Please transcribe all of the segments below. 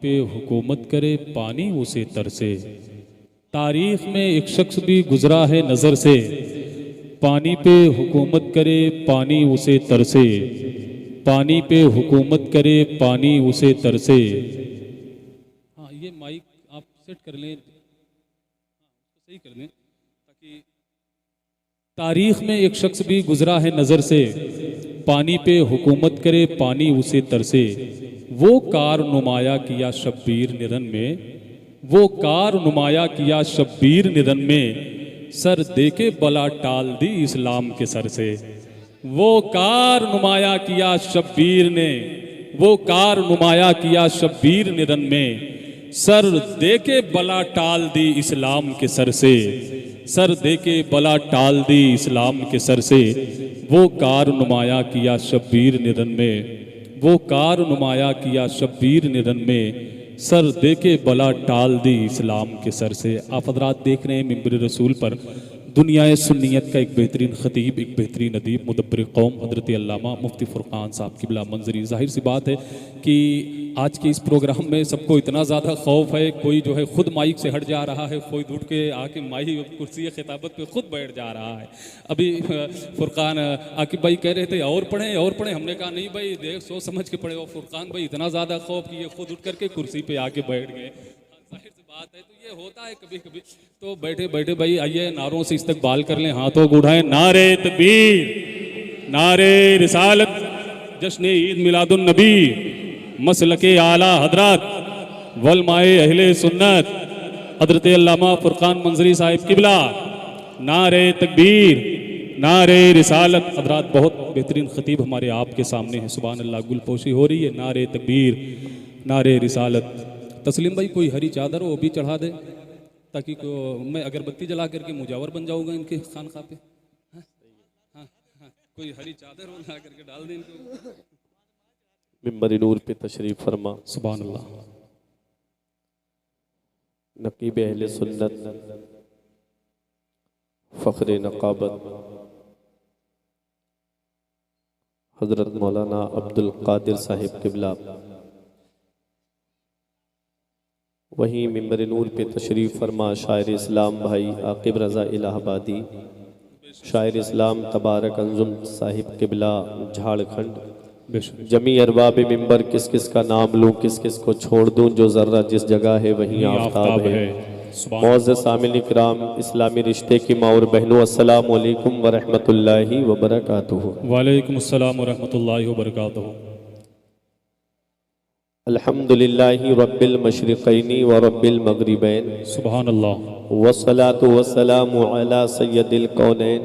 पे हुकूमत करे पानी उसे तरसे। तारीख में एक शख्स भी गुजरा है नज़र से, पानी पे हुकूमत करे पानी उसे तरसे। पानी पे हुकूमत करे पानी उसे तरसे। हाँ, ये माइक आप सेट कर लें, सही कर लें ताकि। तारीख में एक शख्स भी गुजरा है नज़र से, पानी पे हुकूमत करे पानी उसे तरसे। वो कार नुमाया किया शब्बीर निरन में, वो कार नुमाया किया शब्बीर निरन में, सर देके बला टाल दी इस्लाम के सर से। वो कार नुमाया किया शब्बीर ने, वो कार नुमाया किया शब्बीर निरन में, सर देके बला टाल दी इस्लाम के सर से। सर देके बला टाल दी इस्लाम के सर से। वो कार नुमाया किया शब्बीर निरन में, वो कार नुमाया किया शब्बीर निरन में, सर देके बला टाल दी इस्लाम के सर से। आप हज़रात देख रहे हैं मिंबर रसूल पर दुनिया सुन्नियत का एक बेहतरीन ख़तीब, एक बेहतरीन अदीब, मुदब्बिर कौम हज़रत अल्लामा मुफ्ती फ़ुरक़ान साहब की बिला मंजरी। ज़ाहिर सी बात है कि आज के इस प्रोग्राम में सबको इतना ज़्यादा खौफ है, कोई जो है ख़ुद माइक से हट जा रहा है, कोई उठ के आके माही कुर्सी खिताबत पे ख़ुद बैठ जा रहा है। अभी फ़ुरक़ान आकिब भाई कह रहे थे और पढ़ें और पढ़ें, हमने कहा नहीं भाई देख सोच समझ के पढ़े। और फ़ुरक़ान भाई इतना ज़्यादा खौफ कि ये ख़ुद उठ करके कुर्सी पर आके बैठ गए। जाहिर सी बात है, तो ये होता है कभी कभी। तो बैठे बैठे भाई आइए नारों से इस्तकबाल कर लें, हाथों को उठाएं। नारे तकबीर, नारे रिसालत, जश्न ईद मिलादुन नबी, मसलके आला हजरत वलमाए अहले सुन्नत हजरत अल्लामा फ़ुरक़ान मंजरी साहिब किबला। नारे तकबीर, नारे रिसालत। हजरत बहुत बेहतरीन ख़तीब हमारे आपके सामने हैं, सुभान अल्लाह। गुलपोशी हो रही है। नारे तकबीर, नारे रिसालत। तस्लीम भाई कोई हरी चादर हो वो भी चढ़ा दे ताकि मैं अगरबत्ती जला करके मुजावर बन जाऊंगा इनके खानक़ाह पे। हाँ, हाँ, हाँ, कोई हरी चादर हो ला करके डाल दे इनको। मिंबर नूर पे तशरीफ फरमा। सुभान अल्लाह। नकीब अहले सुन्नत, फ़ख्र नक़ाबत हज़रत मौलाना अब्दुल क़ादिर साहिब किबला, वहीं मिंबर नूर पे तशरीफ़ फरमा शायर इस्लाम भाई आकिब रज़ा इलाहाबादी, शायर इस्लाम तबारक अंजुम साहिब किबला झारखंड। जमी अरबाब मिंबर किस किस का नाम लूँ किस किस को छोड़ दूँ, जो ज़र्रा जिस जगह है वहीं आफ़ताब है। मौज़ सामिल इकराम, इस्लामी रिश्ते की माँ और बहनों, अस्सलामु अलैकुम व रहमतुल्लाहि व बरकातुहू। वालेकुम अस्सलाम व रहमतुल्लाहि व बरकातुहू। अल्हम्दुलिल्लाहि रब्बिल मशरिक़ैनि व रब्बिल मग़रिबैन। सुभान अल्लाह। वस्सलातु वस्सलामु अला सय्यदिल कौनैन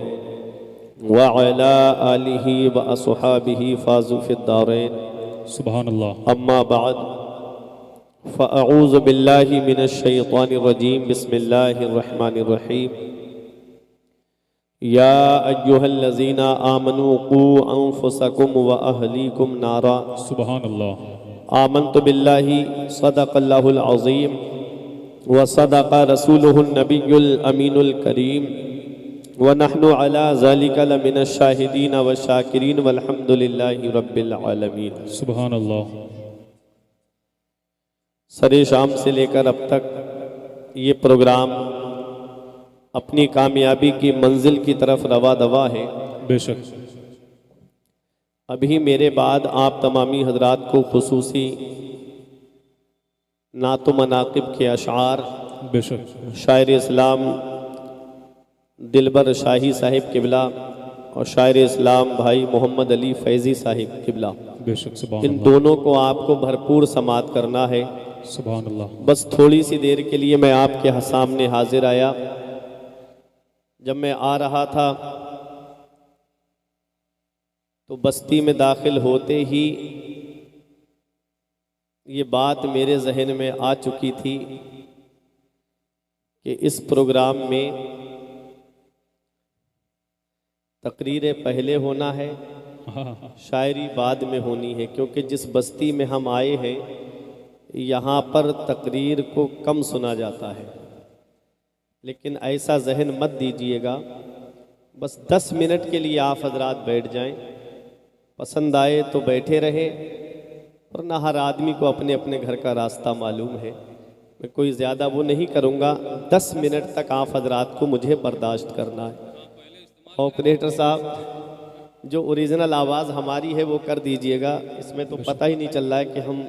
व अला आलिहि व अस्हाबिहि फ़ाज़ू फ़िद्दारैन। सुभान अल्लाह। अम्मा बाद फ़अऊज़ु बिल्लाहि मिनश शैतानिर रजीम। बिस्मिल्लाहिर रहमानिर रहीम। या अय्युहल्लज़ीना आमनू क़ू अन्फुसकुम व अहलीकुम नारा। सुभान अल्लाह। आमन्तु बिल्लाहि सदक़ल्लाहुल अज़ीम व सदक़ रसूलुहुन नबियुल अमीनुल करीम व नहनु अला ज़ालिका लमिनश शाहिदीन व शाकिरीन वल्हम्दुलिल्लाहि रब्बिल आलमीन। सुभान अल्लाह। सरे शाम से लेकर अब तक ये प्रोग्राम अपनी कामयाबी की मंजिल की तरफ रवा दवा है। बेशक। अभी मेरे बाद आप तमामी हजरात को खुसूसी नातो मनाकिब के अशार बेशक शायर इस्लाम दिलबर शाही साहिब किबला और शायर इस्लाम भाई मोहम्मद अली फैज़ी साहिब किबला, बेशक। सुभान इन अल्लाह। दोनों को आपको भरपूर समात करना है। सुभान अल्लाह। बस थोड़ी सी देर के लिए मैं आपके सामने हाजिर आया। जब मैं आ रहा था तो बस्ती में दाखिल होते ही ये बात मेरे जहन में आ चुकी थी कि इस प्रोग्राम में तकरीरें पहले होना है, शायरी बाद में होनी है, क्योंकि जिस बस्ती में हम आए हैं यहाँ पर तकरीर को कम सुना जाता है। लेकिन ऐसा जहन मत दीजिएगा, बस 10 मिनट के लिए आप हजरात बैठ जाएं, पसंद आए तो बैठे रहे, और ना हर आदमी को अपने अपने घर का रास्ता मालूम है। मैं कोई ज़्यादा वो नहीं करूँगा, 10 मिनट तक आप हजरात को मुझे बर्दाश्त करना है। ऑपरेटर साहब जो ओरिजिनल आवाज़ हमारी है वो कर दीजिएगा, इसमें तो पता ही नहीं चल रहा है कि हम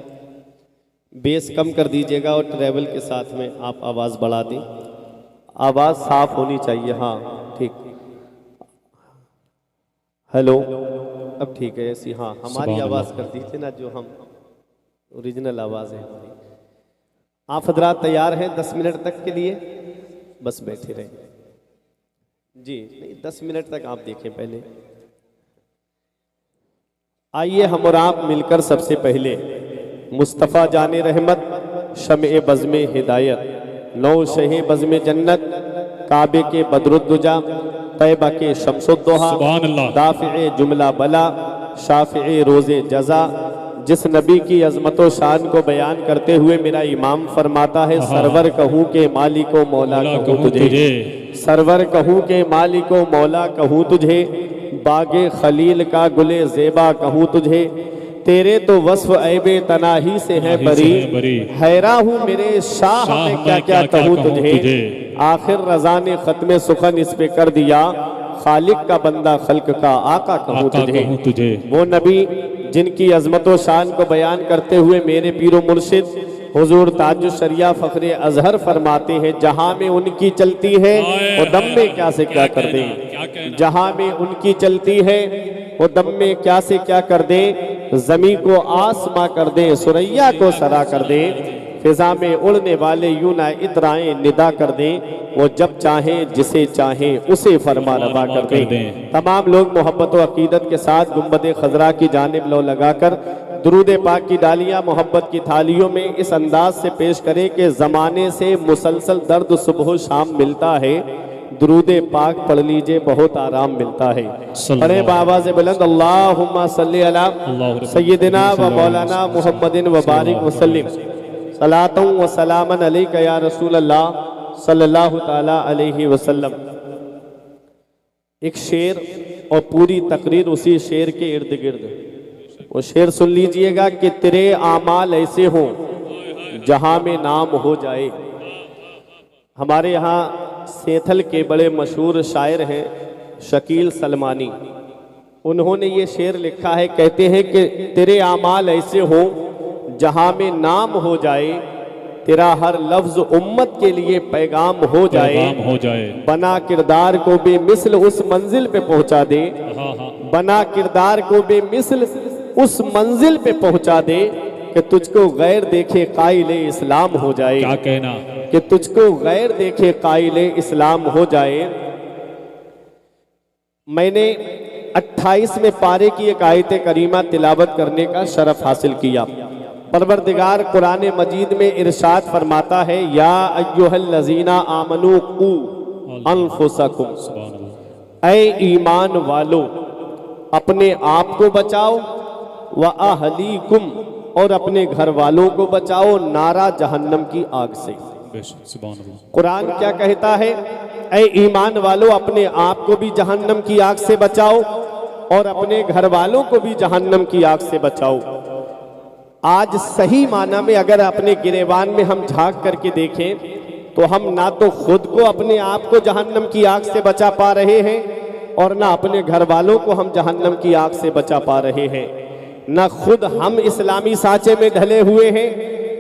बेस कम कर दीजिएगा और ट्रैवल के साथ में आप आवाज़ बढ़ा दें। आवाज़ साफ होनी चाहिए। हाँ ठीक, हेलो अब ठीक है ऐसी। हाँ हमारी आवाज़ कर दीजिए ना, जो हम ओरिजिनल आवाज़ है हमारी। आप हजरात तैयार हैं 10 मिनट तक के लिए? बस बैठे रहें जी, नहीं 10 मिनट तक आप देखें पहले। आइए हम और आप मिलकर सबसे पहले मुस्तफ़ा जाने रहमत, शम्ए बज़्मे हिदायत, नौ शहे बज़्मे जन्नत, काबे के बदरुद्दुजा, तैबा के शम्सुद्दोहा, दाफ़िए जुमला बला, शाफ़िए रोज़े जज़ा, जिस नबी की अज़मतो शान को बयान करते हुए मेरा इमाम फरमाता है, सरवर कहूँ के मालिको मौला कहूँ तुझे, सरवर कहूँ के मालिको मौला कहूँ तुझे, बागे खलील का गुले ज़ेबा कहूँ तुझे, तेरे तो वस्फ ऐबे तनाही से है बरी, हैरा हूँ मेरे शाह में क्या क्या कहूँ तुझे, आखिर रज़ा ने ख़त्मे सुखन इस पे कर दिया, खालिक का बंदा खल्क का आका कहूँ तुझे। वो नबी जिनकी अजमत व शान को बयान करते हुए मेरे पीरो मुर्शिद हुजूर ताजुल शरिया फ़ख्रे अजहर फरमाते हैं, जहाँ में उनकी चलती है वो दम में क्या से क्या कर दे, जहाँ में उनकी चलती है वो दम में क्या से क्या कर दे, ज़मी को आसमां कर दे, सुरैया को सरा कर दे, फिजा में उड़ने वाले यूं ना इतराएं निदा कर दें, वो जब चाहें जिसे चाहें उसे फरमा रवा कर दें। तमाम लोग मोहब्बत व अकीदत के साथ गुंबद खजरा की जानिब लो लगाकर दुरूद पाक की डालियां मोहब्बत की थालियों में इस अंदाज से पेश करें कि ज़माने से मुसलसल दर्द सुबह शाम मिलता है, दुरूद पाक पढ़ लीजिए बहुत आराम मिलता है। पढ़े बाबा से बुलंद अल्लाहुम्मा सल्ली अला सय्यिदिना व मौलाना मुहम्मदिन व बारिक वसल्लिम सलातुं व सलामन अलैका या रसूल अल्लाह सल्लल्लाहु ताला अलैहि वसल्लम। एक शेर और पूरी तकरीर उसी शेर के इर्द गिर्द। वो शेर सुन लीजिएगा कि तेरे आमाल ऐसे हों जहां में नाम हो जाए। हमारे यहाँ सेंथल के बड़े मशहूर शायर हैं शकील सलमानी, उन्होंने ये शेर लिखा है, कहते हैं कि तेरे आमाल ऐसे हों जहां में नाम हो जाए, तेरा हर लफ्ज उम्मत के लिए पैगाम हो जाए, बना किरदार को बेमिसल उस मंजिल पे पहुंचा दे, बना किरदार को बेमिसल उस मंजिल पे पहुंचा दे कि तुझको गैर देखे काइल इस्लाम हो जाए। क्या कहना कि तुझको गैर देखे काइल इस्लाम हो जाए। मैंने 28वें पारे की एक आयत करीमा तिलावत करने का शरफ हासिल किया। परवरदिगार कुरान मजीद में इरशाद फरमाता है, या अय्युहल्लज़ीना आमनू कू अनफुसकुम, ऐ ईमान वालो अपने आप को बचाओ, व अहलीकुम और अपने घर वालों को बचाओ, नारा जहन्नम की आग से। कुरान क्या कहता है? ऐ ईमान वालों अपने आप को भी जहन्नम की आग से बचाओ और अपने घर वालों को भी जहन्नम की आग से बचाओ। आज सही माना में अगर अपने गिरेबान में हम झांक करके देखें तो हम ना तो खुद को अपने आप को जहन्नम की आग से बचा पा रहे हैं और ना अपने घर वालों को हम जहन्नम की आग से बचा पा रहे हैं। ना खुद हम इस्लामी सांचे में ढले हुए हैं,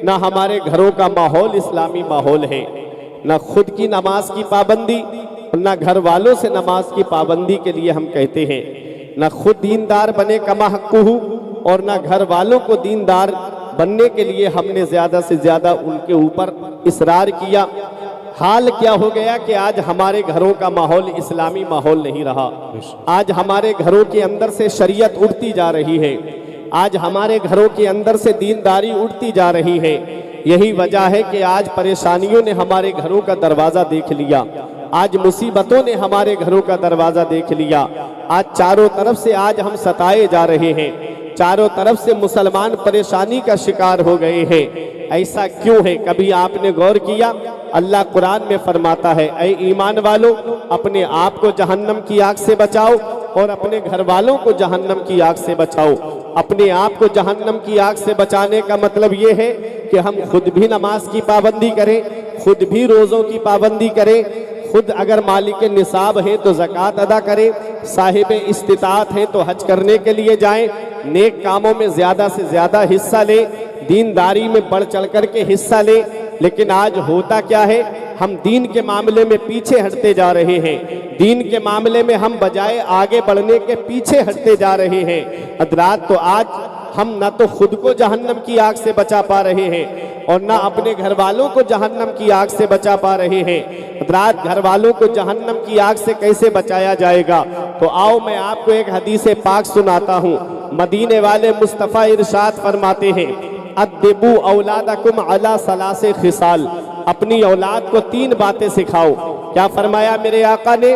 ना हमारे घरों का माहौल इस्लामी माहौल है, ना खुद की नमाज की पाबंदी, ना घर वालों से नमाज की पाबंदी के लिए हम कहते हैं, ना खुद दीनदार बने कमा हक्कू और ना घर वालों को दीनदार बनने के लिए हमने ज़्यादा से ज़्यादा उनके ऊपर इसरार किया। हाल क्या हो गया कि आज हमारे घरों का माहौल इस्लामी माहौल नहीं रहा। आज हमारे घरों के अंदर से शरीयत उठती जा रही है, आज हमारे घरों के अंदर से दीनदारी उठती जा रही है। यही वजह है कि आज परेशानियों ने हमारे घरों का दरवाज़ा देख लिया, आज मुसीबतों ने हमारे घरों का दरवाज़ा देख लिया। आज चारों तरफ से आज हम सताए जा रहे हैं, चारों तरफ से मुसलमान परेशानी का शिकार हो गए हैं। ऐसा क्यों है? कभी आपने गौर किया? अल्लाह कुरान में फरमाता है, ऐ ईमान वालों अपने आप को जहन्नम की आग से बचाओ और अपने घर वालों को जहन्नम की आग से बचाओ। अपने आप को जहन्नम की आग से बचाने का मतलब ये है कि हम खुद भी नमाज की पाबंदी करें, खुद भी रोज़ों की पाबंदी करें, खुद अगर मालिक निसाब है तो ज़कात अदा करें, साहिब इस्तिताअत है तो हज करने के लिए जाएं, नेक कामों में ज़्यादा से ज़्यादा हिस्सा लें, दीनदारी में बढ़ चढ़ कर के हिस्सा लें। लेकिन आज होता क्या है, हम दीन के मामले में पीछे हटते जा रहे हैं। दीन के मामले में हम बजाय आगे बढ़ने के पीछे हटते जा रहे हैं। हज़रात, तो आज हम न तो खुद को जहन्नम की आग से बचा पा रहे हैं और न अपने घर वालों को जहन्नम की आग से बचा पा रहे हैं। हज़रात, घर वालों को जहन्नम की आग से कैसे बचाया जाएगा? तो आओ मैं आपको एक हदीस पाक सुनाता हूँ। मदीने वाले मुस्तफ़ा इरशाद फरमाते हैं, अद्दिबू औलादकुम अला सलासे खिसाल, अपनी औलाद को 3 बातें सिखाओ। क्या फरमाया मेरे आका ने?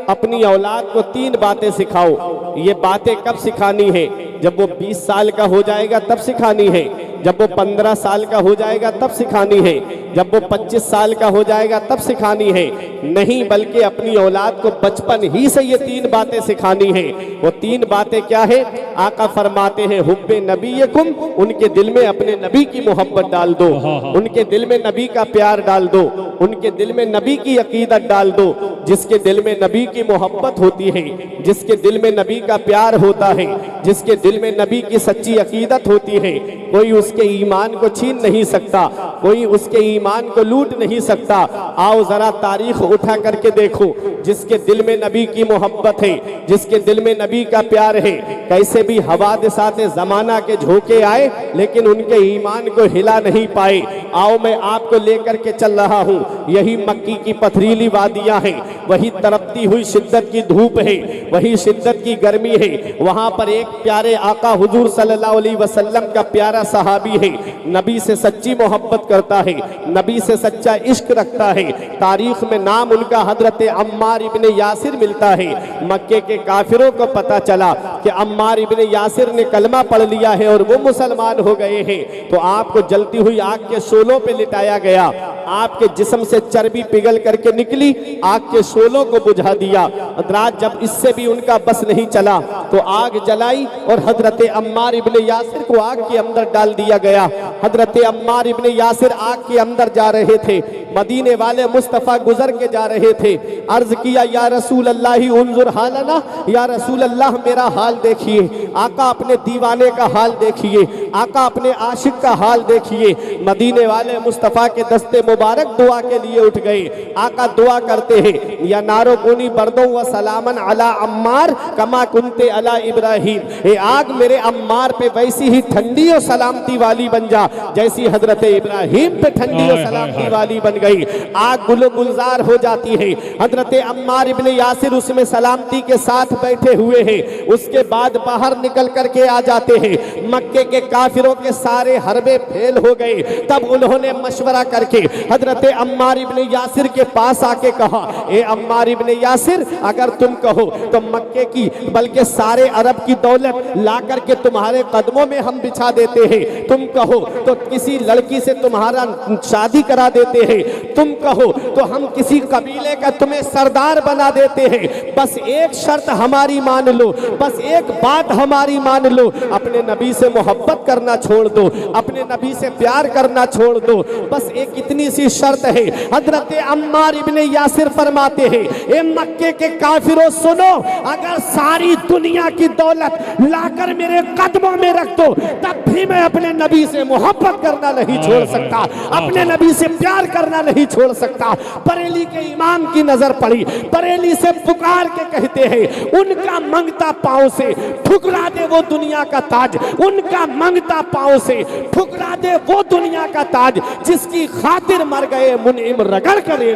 अपनी औलाद को 3 बातें सिखाओ। ये बातें कब सिखानी है? जब वो 20 साल का हो जाएगा तब सिखानी है, जब वो 15 साल का हो जाएगा तब सिखानी है, जब वो 25 साल का हो जाएगा तब सिखानी है? नहीं, बल्कि अपनी औलाद को बचपन ही से ये 3 बातें सिखानी है। वो 3 बातें क्या है? आका फरमाते हैं, हुब्बे नबीयकुम, उनके दिल में अपने नबी की मोहब्बत डाल दो, उनके दिल में नबी का प्यार डाल दो, उनके दिल में नबी की अकीदत डाल दो। जिसके दिल में नबी की मोहब्बत होती है, जिसके दिल में नबी का प्यार होता है, जिसके दिल में नबी की सच्ची अकीदत होती है, कोई उसके ईमान को छीन नहीं सकता, कोई उसके ईमान को लूट नहीं सकता। आओ जरा तारीख उठा करके देखो, जिसके दिल में नबी की मोहब्बत है, जिसके दिल में नबी का प्यार है, कैसे भी हवादिसाते ज़माना के झोंके आए लेकिन उनके ईमान को हिला नहीं पाए। आओ मैं आपको लेकर के चल रहा हूँ। यही मक्की की पथरीली वादियाँ हैं, वही तड़पती हुई शिद्दत की धूप है, वही शिद्दत की गर्मी है। वहाँ पर एक प्यारे आका हुजूर सल्लल्लाहु अलैहि वसल्लम का प्यारा सहाबी है, नबी से सच्ची मोहब्बत करता है, नबी से सच्चा इश्क रखता है। तारीख में नाम उनका हजरत अम्मार इब्ने यासिर मिलता है। मक्के के काफिरों को पता चला कि अम्मार इब्ने यासिर ने कलमा पढ़ लिया है और वो मुसलमान हो गए हैं, तो आपको जलती हुई आग के शोलों पे लिटाया गया। आपके जिस्म से चर्बी पिघल करके निकली, आग के शोलों को बुझा दिया। हज़रात, जब इससे भी उनका बस नहीं चला तो आग जलाई और हजरत अम्मार इब्ने यासिर को आग के अंदर डाल दिया गया। हजरत अम्मार इब्ने यासिर आग के अंदर जा रहे थे, मदीने वाले मुस्तफ़ा गुजर के जा रहे थे। अर्ज किया, या रसूल अल्लाह उन्जुर हालना, या रसूल अल्लाह मेरा हाल देखिए। आका अपने दीवाने का हाल देखिए, आका अपने आशिक का हाल देखिए। मदीने वाले मुस्तफ़ा के दस्ते मुबारक दुआ के लिए उठ गए। आका दुआ करते हैं, या नारो कुनी बर्दों व सलामन अला अम्मार कमा कुंते अला इब्राहिम, ए आग मेरे अम्मार पे वैसी ही ठंडी और सलामती वाली बन जा जैसी हजरत इब्राहिम पे ठंडी और सलामती वाली बन गई। आग गुलो गुलजार हो जाती है। हजरत अम्मार इब्ने यासिर उसमें सलामती के साथ बैठे हुए हैं। उसके बाद बाहर निकल करके आ जाते हैं। मक्के के काफिरों के सारे हरबे फेल हो गए। तब उन्होंने मशवरा करके हजरत अम्मार इब्ने यासिर के पास आके कहा, ए अम्मार इब्ने यासिर, अगर तुम कहो तो मक्के की बल्कि सारे अरब की दौलत ला करके तुम्हारे कदमों में हम बिछा देते हैं। तुम कहो तो किसी लड़की से तुम्हारा शादी करा देते हैं। तुम कहो तो हम किसी कबीले का तुम्हें सरदार बना देते हैं। बस एक शर्त हमारी मान लो, बस एक बात हमारी मान लो, अपने नबी से मोहब्बत करना छोड़ दो, अपने नबी से प्यार करना छोड़ दो। बस एक इतनी सी शर्त है। हजरत अम्मार इब्ने यासिर फरमाते हैं, ए मक्के के काफिरों सुनो, अगर सारी दुनिया की दौलत लाकर मेरे कदमों में रख दो तब भी मैं अपने नबी से मोहब्बत करना नहीं छोड़ सकता, अपने नबी से प्यार करना नहीं छोड़ सकता। बरेली के इमाम की नजर पड़ी, बरेली से पुकार के कहते हैं, उनका मंगता पांव से ठुकरा दे वो दुनिया का ताज, उनका मंगता पांव से ठुकरा दे वो दुनिया का ताज जिसकी खातिर मर गए मुनीम रगड़ करे।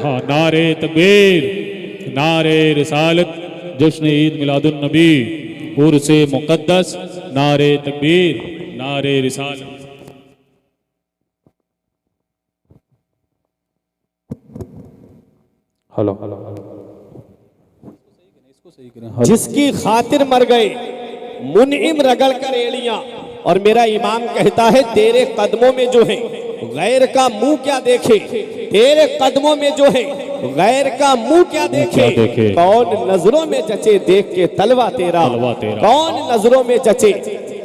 हाँ, नारे तकबीर, नारे रिसालत, जश्न ईद मिलादुन नबी, उर्से मुक़द्दस, नारे तकबीर, नारे रिसालत। हेलो, जिसकी खातिर मर गए मुनीम रगड़ कर एड़ियां। और मेरा इमाम कहता है, तेरे कदमों में जो है गैर का मुंह क्या देखे, तेरे कदमों में जो है गैर का मुंह क्या देखे, कौन नजरों में जचे देख के तलवा तेरा, कौन नजरों में जचे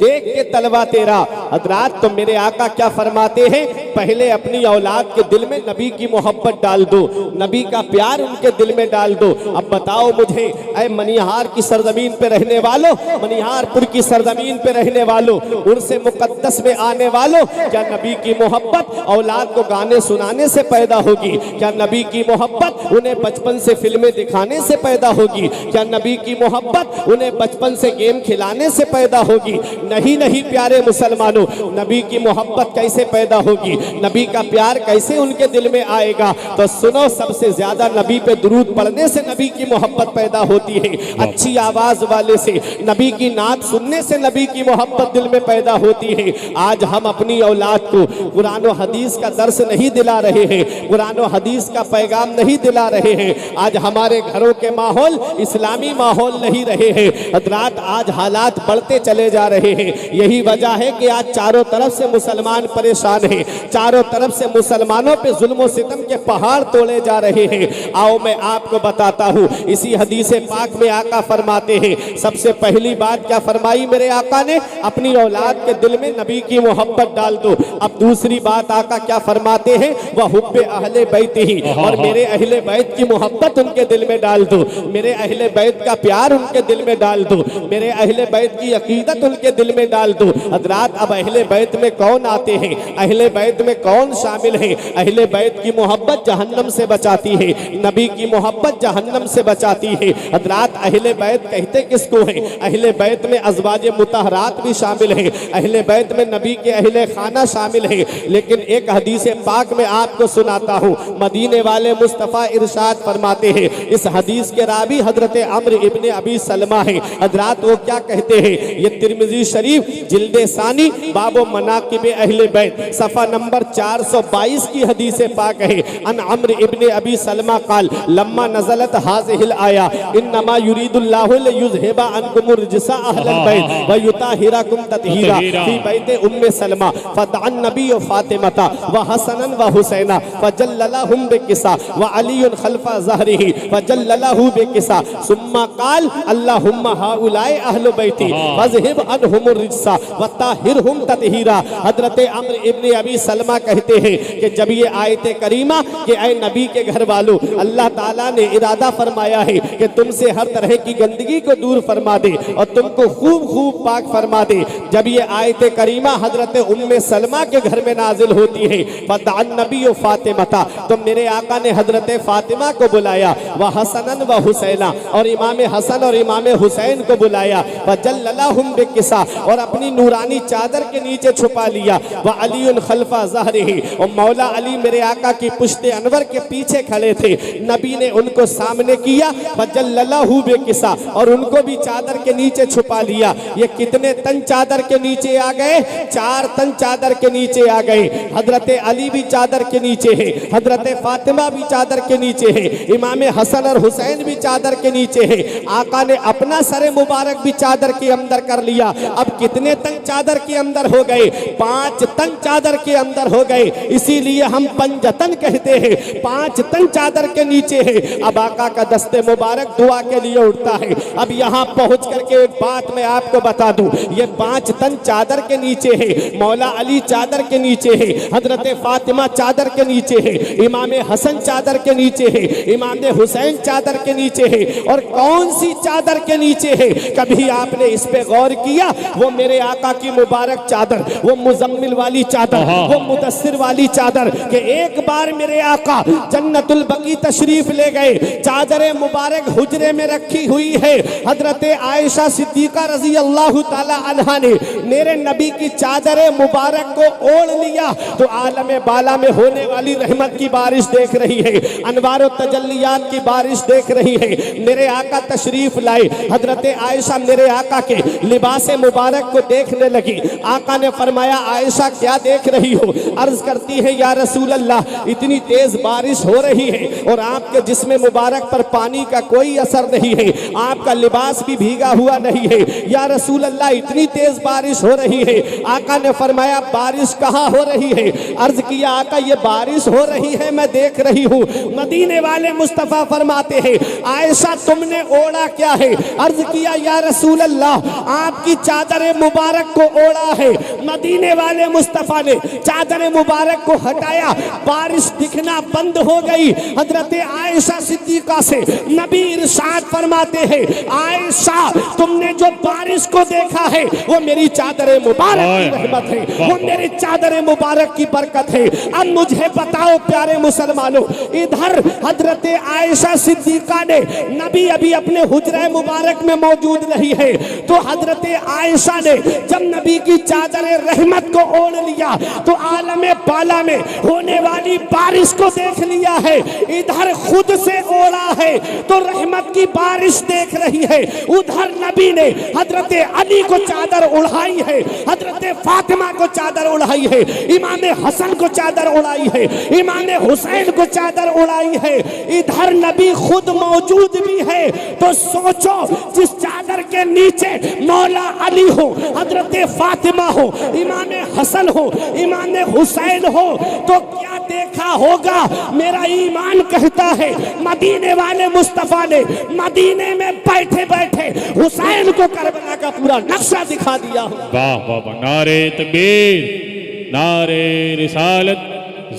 देख के तलवा तेरा। हजरात तो मेरे आका क्या फरमाते हैं, पहले अपनी औलाद के दिल में नबी की मोहब्बत डाल दो, नबी का प्यार उनके दिल में डाल दो। अब बताओ मुझे, ऐ मनिहार की सरजमीन पे रहने वालों, मनिहारपुर की सरजमीन पे रहने वालों, उनसे मुकद्दस में आने वालों, क्या नबी की मोहब्बत औलाद को गाने सुनाने से पैदा होगी? क्या नबी की मोहब्बत उन्हें बचपन से फिल्में दिखाने से पैदा होगी? क्या नबी की मोहब्बत उन्हें बचपन से गेम खिलाने से पैदा होगी? नहीं नहीं प्यारे मुसलमानों, नबी की मोहब्बत कैसे पैदा होगी, नबी का प्यार कैसे उनके दिल में आएगा? तो सुनो, सबसे ज्यादा नबी पे दुरूद पढ़ने से नबी की मोहब्बत पैदा होती है। अच्छी आवाज वाले से, नबी की नात सुनने से नबी की मोहब्बत दिल में पैदा होती है। आज हम अपनी औलाद को कुरान और हदीस का दर्स नहीं दिला रहे हैं, कुरान और हदीस का पैगाम नहीं दिला रहे हैं। आज हमारे घरों के माहौल इस्लामी माहौल नहीं रहे हैं। हजरात, आज हालात बढ़ते चले जा रहे हैं। यही वजह है कि आज चारों तरफ से मुसलमान परेशान हैं, चारों तरफ से मुसलमानों पे जुल्म और सितम के पहाड़ तोड़े जा रहे हैं। आओ मैं आपको बताता हूँ, इसी हदीस पाक में आका फरमाते हैं, सबसे पहली बात क्या फरमाई मेरे आका ने, अपनी औलाद के दिल में नबी की मोहब्बत डाल दो। अब दूसरी बात आका क्या फरमाते हैं, वह हुब्बे अहले बैत ही, और मेरे अहले बैत की मोहब्बत उनके दिल में डाल दो, मेरे अहले बैत का प्यार उनके दिल में डाल दो, मेरे अहले बैत की अकीदत उनके दिल में डाल दो। हजरात, अब अहले बैत में कौन आते हैं, अहले बैत में कौन शामिल है? अहले बैत की मोहब्बत जहन्नम से बचाती है, नबी की मोहब्बत जहन्नम से बचाती है। हजरात, अहले बैत कहते किसको है? अहले बैत में अज़वाजे मुतहरात भी शामिल है, अहले बैत में नबी के अहले खाना शामिल है। लेकिन एक हदीस पाक में आपको सुनाता हूँ, मदीने वाले मुस्तफ़ा इरशाद फरमाते हैं, इस हदीस के रावी हजरत अम्र इब्ने अबी सलमा है। हजरात, वो क्या कहते हैं, ये तिरमिज़ी शरीफ जिल्दे सानी बाबो मनाकिबे अहले बैत सफ़ा नंबर 422 की हदीस पाक है। अन अम्र इब्ने अबी सलमा काल लम्मा नज़लत हाज़िहिल आया इन्नमा युरीदुल्लाहु लियुज़हिबा अन्कुमुर रिजसा अहलल बैत व युताहिरकुम तत्हीरा फी बैत उम्मे सलमा फदअन नबी व फातिमा व हसनन व हुसैना फजल्ललहुम बिकिसा व अलीयुन खल्फा ज़हरिही फजल्ललहु बिकिसा सुम्मा काल अल्लाहुम्मा हाउलाए अहलु बैती फज़हिब अनहुमुर रिजसा व ताहिरहुम तत्हीरा। हजरत अम्र इब्ने अबी सलमा कहते हैं कि जब ये आयते करीमा कि ऐ नबी के घर वालों, अल्लाह ताला ने इरादा फरमाया है कि तुमसे हर तरह की गंदगी को दूर फरमा दे और तुमको खूब खूब पाक फरमा दे। जब ये आयते करीमा हजरत उम्मे सलमा के घर में नाजिल होती है, फदअन नबी व फातिमा, तो मेरे आका ने हजरत फातिमा को बुलाया, व हसनन व हुसैना, और इमाम हसन और इमाम हुसैन को बुलाया, फजल्ललहुम बिकिसा, और अपनी नूरानी चादर के नीचे छुपा लिया, व अलीयुन खल्फा ज़हरिही, और मौला अली मेरे आका की पुश्ते अनवर के पीछे खड़े थे। नबी ने उनको सामने किया, फजल्ललहु बिकिसा, और उनको भी चादर के नीचे छुपा लिया। ये कितने तन चादर के नीचे आ गए? 4 तन चादर के नीचे आ गए। हजरत अली भी चादर के नीचे है, हजरत फातिमा भी चादर के नीचे है, इमाम हसन और हुसैन भी चादर के नीचे है। आका ने अपना सरे मुबारक भी चादर के अंदर कर लिया। अब कितने तन चादर के अंदर हो गए? 5 तन चादर के अंदर हो गए। इसीलिए हम पंजतन कहते हैं, 5 तन चादर के नीचे है। अब आका का दस्ते मुबारक दुआ के लिए उठता है। अब यहाँ पहुंच करके एक बात मैं आपको बता दूं, ये 5 तन चादर के नीचे है। मौला अली चादर के नीचे है, हजरत फातिमा चादर के नीचे है, इमाम हसन चादर के नीचे है, इमाम हुसैन चादर के नीचे है। और कौन सी चादर के नीचे है? कभी आपने इस पे गौर किया? वो मेरे आका की मुबारक चादर, वो मुजम्मिल वाली चादर, वो मुदस्सिर वाली चादर, कि एक बार मेरे आका जन्नतुल बकी तशरीफ ले गए, चादर मुबारक हुजरे में रखी हुई है। हजरत आयशा सिद्दीका रजी अल्लाह ताला अन्हा ने मेरे नबी की चादर मुबारक को ओढ़ लिया तो आलम बाला में होने वाली रहमत की बारिश देख रही है, अनवार और तजल्लियात की बारिश देख रही है। मेरे आका तशरीफ लाए, हजरत आयशा मेरे आका के लिबास मुबारक मुबारक को देखने लगी। आका ने फरमाया आयशा क्या देख रही हो? अर्ज करती है या रसूल अल्लाह इतनी तेज बारिश हो रही है और आपके जिस्म मुबारक पर पानी का कोई असर नहीं है, आपका लिबास भी भीगा हुआ नहीं है। या रसूल अल्लाह इतनी तेज बारिश हो रही है। आका ने फरमाया बारिश कहाँ हो रही है? अर्ज किया आका ये बारिश हो रही है मैं देख रही हूँ। मदीने वाले मुस्तफ़ा फरमाते हैं आयशा तुमने ओढ़ा क्या है? अर्ज किया या रसूल अल्लाह आपकी चादर मुबारक को ओढ़ा है। मदीने वाले मुस्तफ़ा ने चादर मुबारक को हटाया, बारिश दिखना बंद हो गई। हजरत आयशा सिद्दीका से नबी इरशाद फरमाते हैं आयशा तुमने जो बारिश को देखा है वो मेरी चादर मुबारक की रहमत है, वो मेरी चादर मुबारक की बरकत है। अब मुझे बताओ प्यारे मुसलमानों, इधर हजरत आयशा सिद्दीका ने नबी अभी अपने हुजरे मुबारक में मौजूद रही है, तो हजरत आयशा ने जब नबी की चादर रहमत को ओढ़ लिया तो आलमे बाला में होने वाली बारिश को देख लिया है। इधर खुद से ओढ़ा है तो रहमत की बारिश देख रही है, उधर नबी ने हजरत अली को चादर उड़ाई है, हजरत फातिमा को चादर उड़ाई है, इमाम हसन को चादर उड़ाई है, इमाम हुसैन को चादर उड़ाई है। इधर नबी खुद मौजूद भी है, तो सोचो जिस चादर के नीचे मौला अली हो, हजरत फातिमा हो, इमाम हसन हो, इमाम हुसैन हो, तो क्या देखा होगा? मेरा ईमान कहता है मदीने वाले मुस्तफा ने मदीने में बैठे बैठे हुसैन को करबला का पूरा नक्शा दिखा दिया। वाह वाह वाह, नारे तकबीर, नारे रिसालत,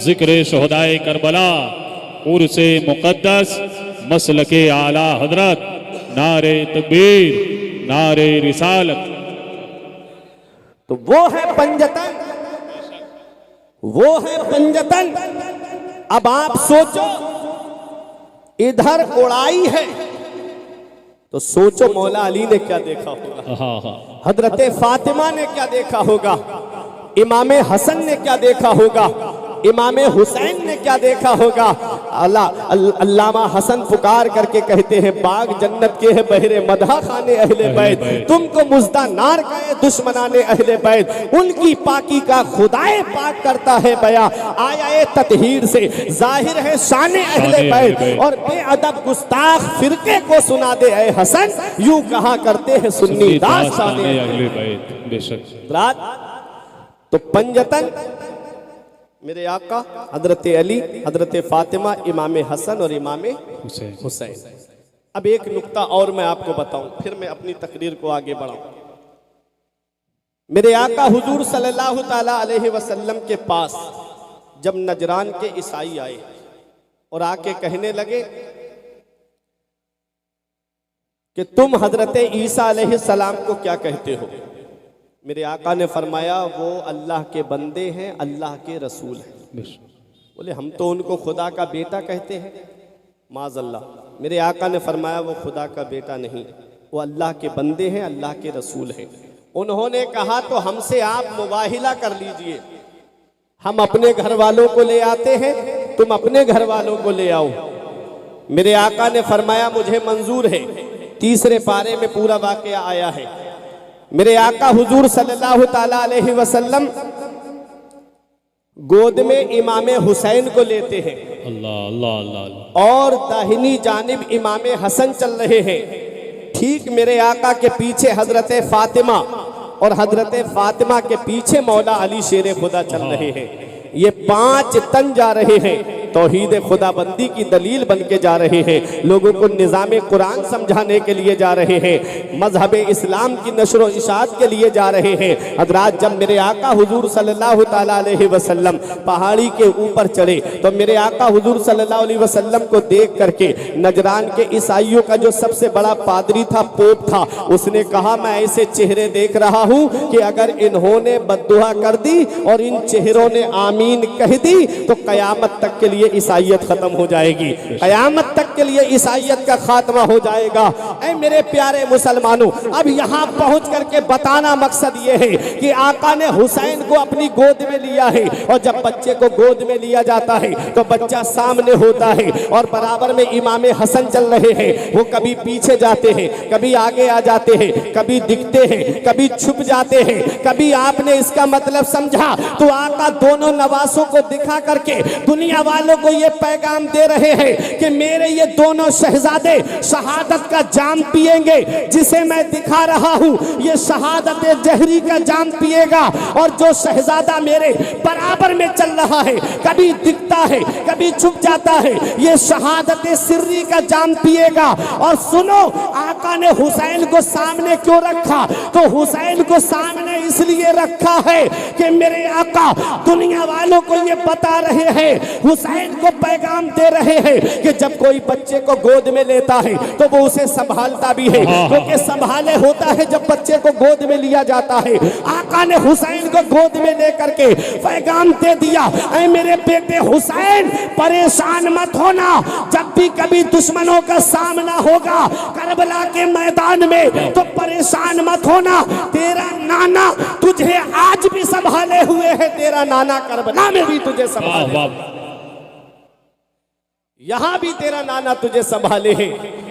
जिक्र शोहदाए करबला, उर्से मुकद्दस, मसलके आला हजरत, नारे तकबीर, नारे रिसालत। तो वो है पंजतन, वो है पंजतन। अब आप सोचो इधर उड़ाई है तो सोचो मौला अली ने क्या देखा होगा, हजरत फातिमा ने क्या देखा होगा, इमाम हसन ने क्या देखा होगा, इमाम हुसैन ने क्या देखा होगा। अल्लामा हसन पुकार करके कहते हैं बाग जन्नत के है बहरे मदहा खाने अहले बैत, तुमको मुज्दा नार का दुश्मनाने अहले बैत, उनकी पाकी का खुदाए पाक करता है बया, आया ततहीर से जाहिर है शाने अहले बैत, और बेअदब गुस्ताख फिरके को सुना दे ऐ हसन, यूं कहा करते हैं सुन्नी दास्ताने अहले बैत। बेशक तो पंजतन मेरे आका हजरत अली, हजरत फातिमा, इमाम हसन और इमाम हुसैन। अब एक नुक्ता और मैं आपको बताऊं, फिर मैं अपनी तकरीर को आगे बढ़ाऊं। मेरे आका हुजूर सल्लल्लाहु ताला अलैहि वसल्लम के पास जब नजरान के ईसाई आए और आके कहने लगे कि तुम हजरत ईसा अलैहि सलाम को क्या कहते हो, मेरे आका ने फरमाया वो अल्लाह के बंदे हैं, अल्लाह के रसूल हैं। बोले हम तो उनको खुदा का बेटा कहते हैं, माज़अल्लाह। मेरे आका ने फरमाया वो खुदा का बेटा नहीं, वो अल्लाह के बंदे हैं, अल्लाह के रसूल हैं। उन्होंने कहा तो हमसे आप मुबाहिला कर लीजिए, हम अपने घर वालों को ले आते हैं, तुम अपने घर वालों को ले आओ। मेरे आका ने फरमाया मुझे मंजूर है। तीसरे पारे में पूरा वाकया आया है। मेरे आका हुजूर सल्लल्लाहु ताला अलैहि वसल्लम गोद में इमाम हुसैन को लेते हैं, अल्लाह अल्लाह अल्लाह, और दाहिनी जानिब इमाम हसन चल रहे हैं। ठीक मेरे आका के पीछे हजरत फातिमा और हजरत फातिमा के पीछे मौला अली शेर खुदा चल रहे हैं। ये 5 तन जा रहे हैं, तौहीद खुदाबंदी की दलील बन के जा रहे हैं, लोगों को निज़ाम कुरान समझाने के लिए जा रहे हैं, मजहब इस्लाम की नशर व इशाअत के लिए जा रहे हैं। हजरात जब मेरे आका हुजूर सल्लल्लाहु ताला अलैहि वसल्लम पहाड़ी के ऊपर चढ़े तो मेरे आका हुजूर सल्लल्लाहु अलैहि वसल्लम को देख करके नजरान के ईसाइयों का जो सबसे बड़ा पादरी था, पोप था, उसने कहा मैं ऐसे चेहरे देख रहा हूँ कि अगर इन्होंने बद्दुआ कर दी और इन चेहरों ने आमीन कह दी तो कयामत तक के लिए लिए ईसाइयत खत्म हो जाएगी, कयामत तक के लिए ईसाइयत का खात्मा हो जाएगा। ऐ मेरे प्यारे मुसलमानों, अब यहाँ पहुँच करके बताना मकसद ये है कि आका ने हुसैन को अपनी गोद में लिया है, और जब बच्चे को गोद में लिया जाता है तो बच्चा सामने होता है और बराबर में इमाम हसन चल रहे हैं। वो कभी पीछे जाते हैं, कभी आगे आ जाते हैं, कभी दिखते हैं, कभी छुप जाते हैं। कभी आपने इसका मतलब समझा तो आका दोनों नवासों को दिखा करके दुनिया वालों को ये पैगाम दे रहे हैं कि मेरे ये दोनों शहजादे शहादत का जाम पिएंगे, जिसे मैं दिखा रहा हूँ ये शहादत जहरी का जाम पिएगा। और जो शहजादा मेरे बराबर में चल रहा है, कभी दिखता है कभी छुप जाता है, ये शहादत सिर्री का जाम पिएगा। और सुनो, आका ने हुसैन को सामने क्यों रखा? तो हुसैन को सामने इसलिए रखा है कि मेरे आका दुनिया वालों को ये बता रहे हैं, हुसैन को पैगाम दे रहे हैं कि जब कोई बच्चे को गोद में लेता है तो वो उसे संभालता भी है, क्योंकि संभाले होता है जब बच्चे को गोद में लिया जाता है। आका ने हुसैन को गोद में लेकर के पैगाम दे दिया, ऐ मेरे बेटे हुसैन परेशान मत होना, जब भी कभी दुश्मनों का सामना होगा करबला के मैदान में तो परेशान मत होना, तेरा नाना तुझे आज भी संभाले हुए है, तेरा नाना करबला में भी तुझे संभाले, यहां भी तेरा नाना तुझे संभाले है,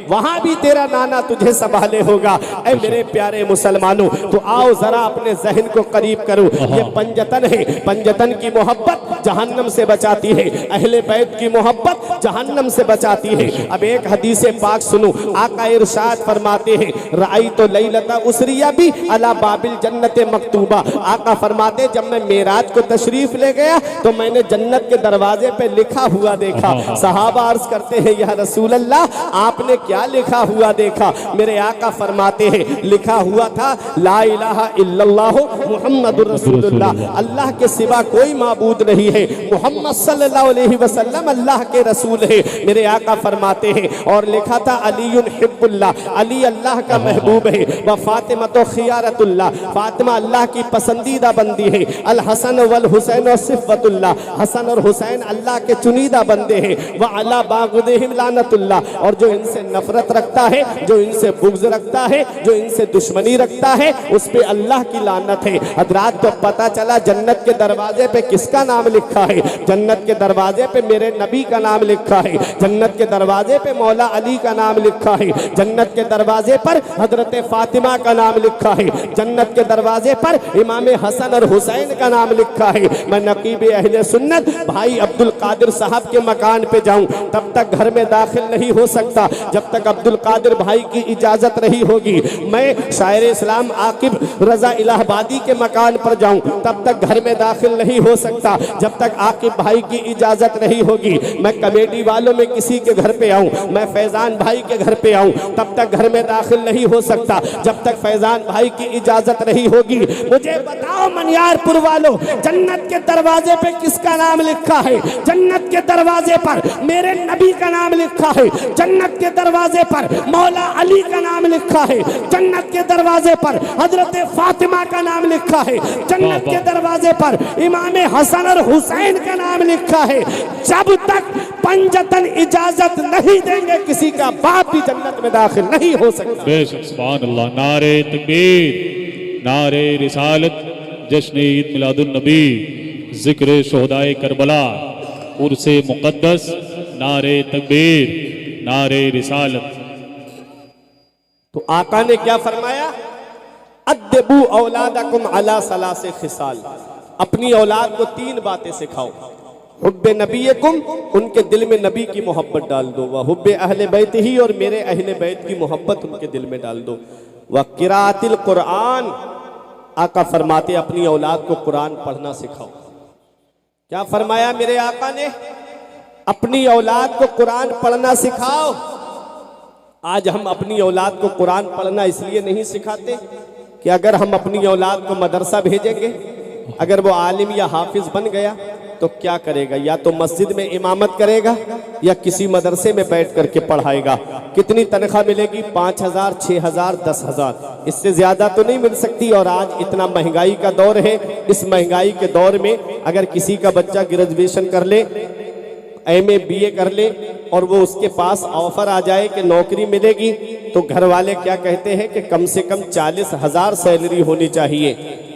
वहां भी तेरा नाना तुझे संभाले होगा। ऐ मेरे प्यारे मुसलमानों, तो आओ जरा अपने जहन को करीब करो। ये पंजतन है, पंजतन की मोहब्बत जहन्नम से बचाती है, अहले बैत की मोहब्बत जहन्नम से बचाती है। अब एक हदीस पाक सुनो, आका इरशाद फरमाते हैं, राई तो लैलता उसरिया भी अला बाबिल जन्नत मकतूबा। आका फरमाते जब मैं मेराज को तशरीफ ले गया तो मैंने जन्नत के दरवाजे पे लिखा हुआ देखा। सहाबा अर्ज करते हैं, या रसूल अल्लाह आपने क्या लिखा हुआ देखा? मेरे आका फरमाते हैं, लिखा हुआ था ला इलाहा इल्लल्लाह मुहम्मदुर रसूलुल्लाह, अल्लाह के सिवा कोई माबूद नहीं है, मोहम्मद सल्लल्लाहु अलैहि वसल्लम अल्लाह के रसूल है। मेरे आका फरमाते हैं, और लिखा था अलीयुन हिब्बुल्लाह, अली अल्लाह का महबूब है, व फातिमा तो खियारतुल्लाह, फातिमा अल्लाह की पसंदीदा बंदी है, अल हसन वल हुसैन सिफ़तुल्लाह, हसन और हुसैन अल्लाह के चुनीदा बंदे हैं, व अला बागुदिहिम लानतुल्लाह, और जो इनसे नफरत रखता है, जो इनसे बुग़्ज़ रखता है, जो इनसे दुश्मनी रखता है, उस पे अल्लाह की लानत है। हज़रात तो पता चला जन्नत के दरवाजे पे किसका नाम लिखा है? जन्नत के दरवाजे पे मेरे नबी का नाम लिखा है, जन्नत के दरवाजे पे मौला अली का नाम लिखा है, जन्नत के दरवाजे पर हजरत फातिमा का नाम लिखा है, जन्नत के दरवाजे पर इमाम हसन और हुसैन का नाम लिखा है। मैं नकीब अहले सुन्नत भाई अब्दुल कादिर साहब के मकान पे जाऊं तब तक घर में दाखिल नहीं हो सकता जब तक अब्दुल कादिर भाई की इजाजत नहीं होगी। मैं शायर इस्लाम आकिब रजा इलाहाबादी के मकान पर जाऊं तब तक घर में दाखिल नहीं हो सकता जब तक आकिब भाई की इजाजत नहीं होगी। मैं कमेटी वालों में किसी के घर पे आऊं, मैं फैजान भाई के घर पे आऊं तब तक घर में दाखिल नहीं हो सकता जब तक फैजान भाई की इजाजत नहीं होगी। मुझे बताओ मनियारपुर वालों, जन्नत के दरवाजे पे किसका नाम लिखा है? जन्नत के दरवाजे पर मेरे नबी का नाम लिखा है, जन्नत के दरवाजे पर मौला अली का नाम लिखा है, जन्नत के दरवाजे पर हजरत फातिमा का नाम लिखा है, जन्नत के दरवाजे पर इमाम हसन और हुसैन का नाम लिखा है। जब तक पंजतन इजाजत नहीं देंगे किसी का बाप भी जन्नत में दाखिल नहीं हो सकता। बेशक सुभान अल्लाह। नारे तकबीर, नारे रिसालत, जश्न ईद मिलादुन नबी, जिक्र शोहदाए करबला, उर्से मुक़द्दस, नारे तकबीर, नारे रिसालत। तो आका ने क्या फरमाया? अद्दबू औलादकुम अला सलासे खिसाल, अपनी औलाद को 3 बातें सिखाओ। हुब्बे नबीकुम, उनके दिल में नबी की मोहब्बत डाल दो। वह हुब्बे अहले बैत ही, और मेरे अहले बैत की मोहब्बत उनके दिल में डाल दो। वह किरातिल कुरान, आका फरमाते अपनी औलाद को कुरान पढ़ना सिखाओ। क्या फरमाया मेरे आका ने? अपनी औलाद को कुरान पढ़ना सिखाओ। आज हम अपनी औलाद को कुरान पढ़ना इसलिए नहीं सिखाते कि अगर हम अपनी औलाद को मदरसा भेजेंगे, अगर वो आलिम या हाफिज बन गया तो क्या करेगा? या तो मस्जिद में इमामत करेगा या किसी मदरसे में बैठ करके पढ़ाएगा। कितनी तनख्वाह मिलेगी? 5,000, 6,000, 10,000, इससे ज़्यादा तो नहीं मिल सकती। और आज इतना महंगाई का दौर है, इस महंगाई के दौर में अगर किसी का बच्चा ग्रेजुएशन कर ले, एमए बीए कर ले और वो उसके पास ऑफर आ जाए कि नौकरी मिलेगी, तो घर वाले क्या कहते हैं कि कम से कम 40,000 सैलरी होनी चाहिए,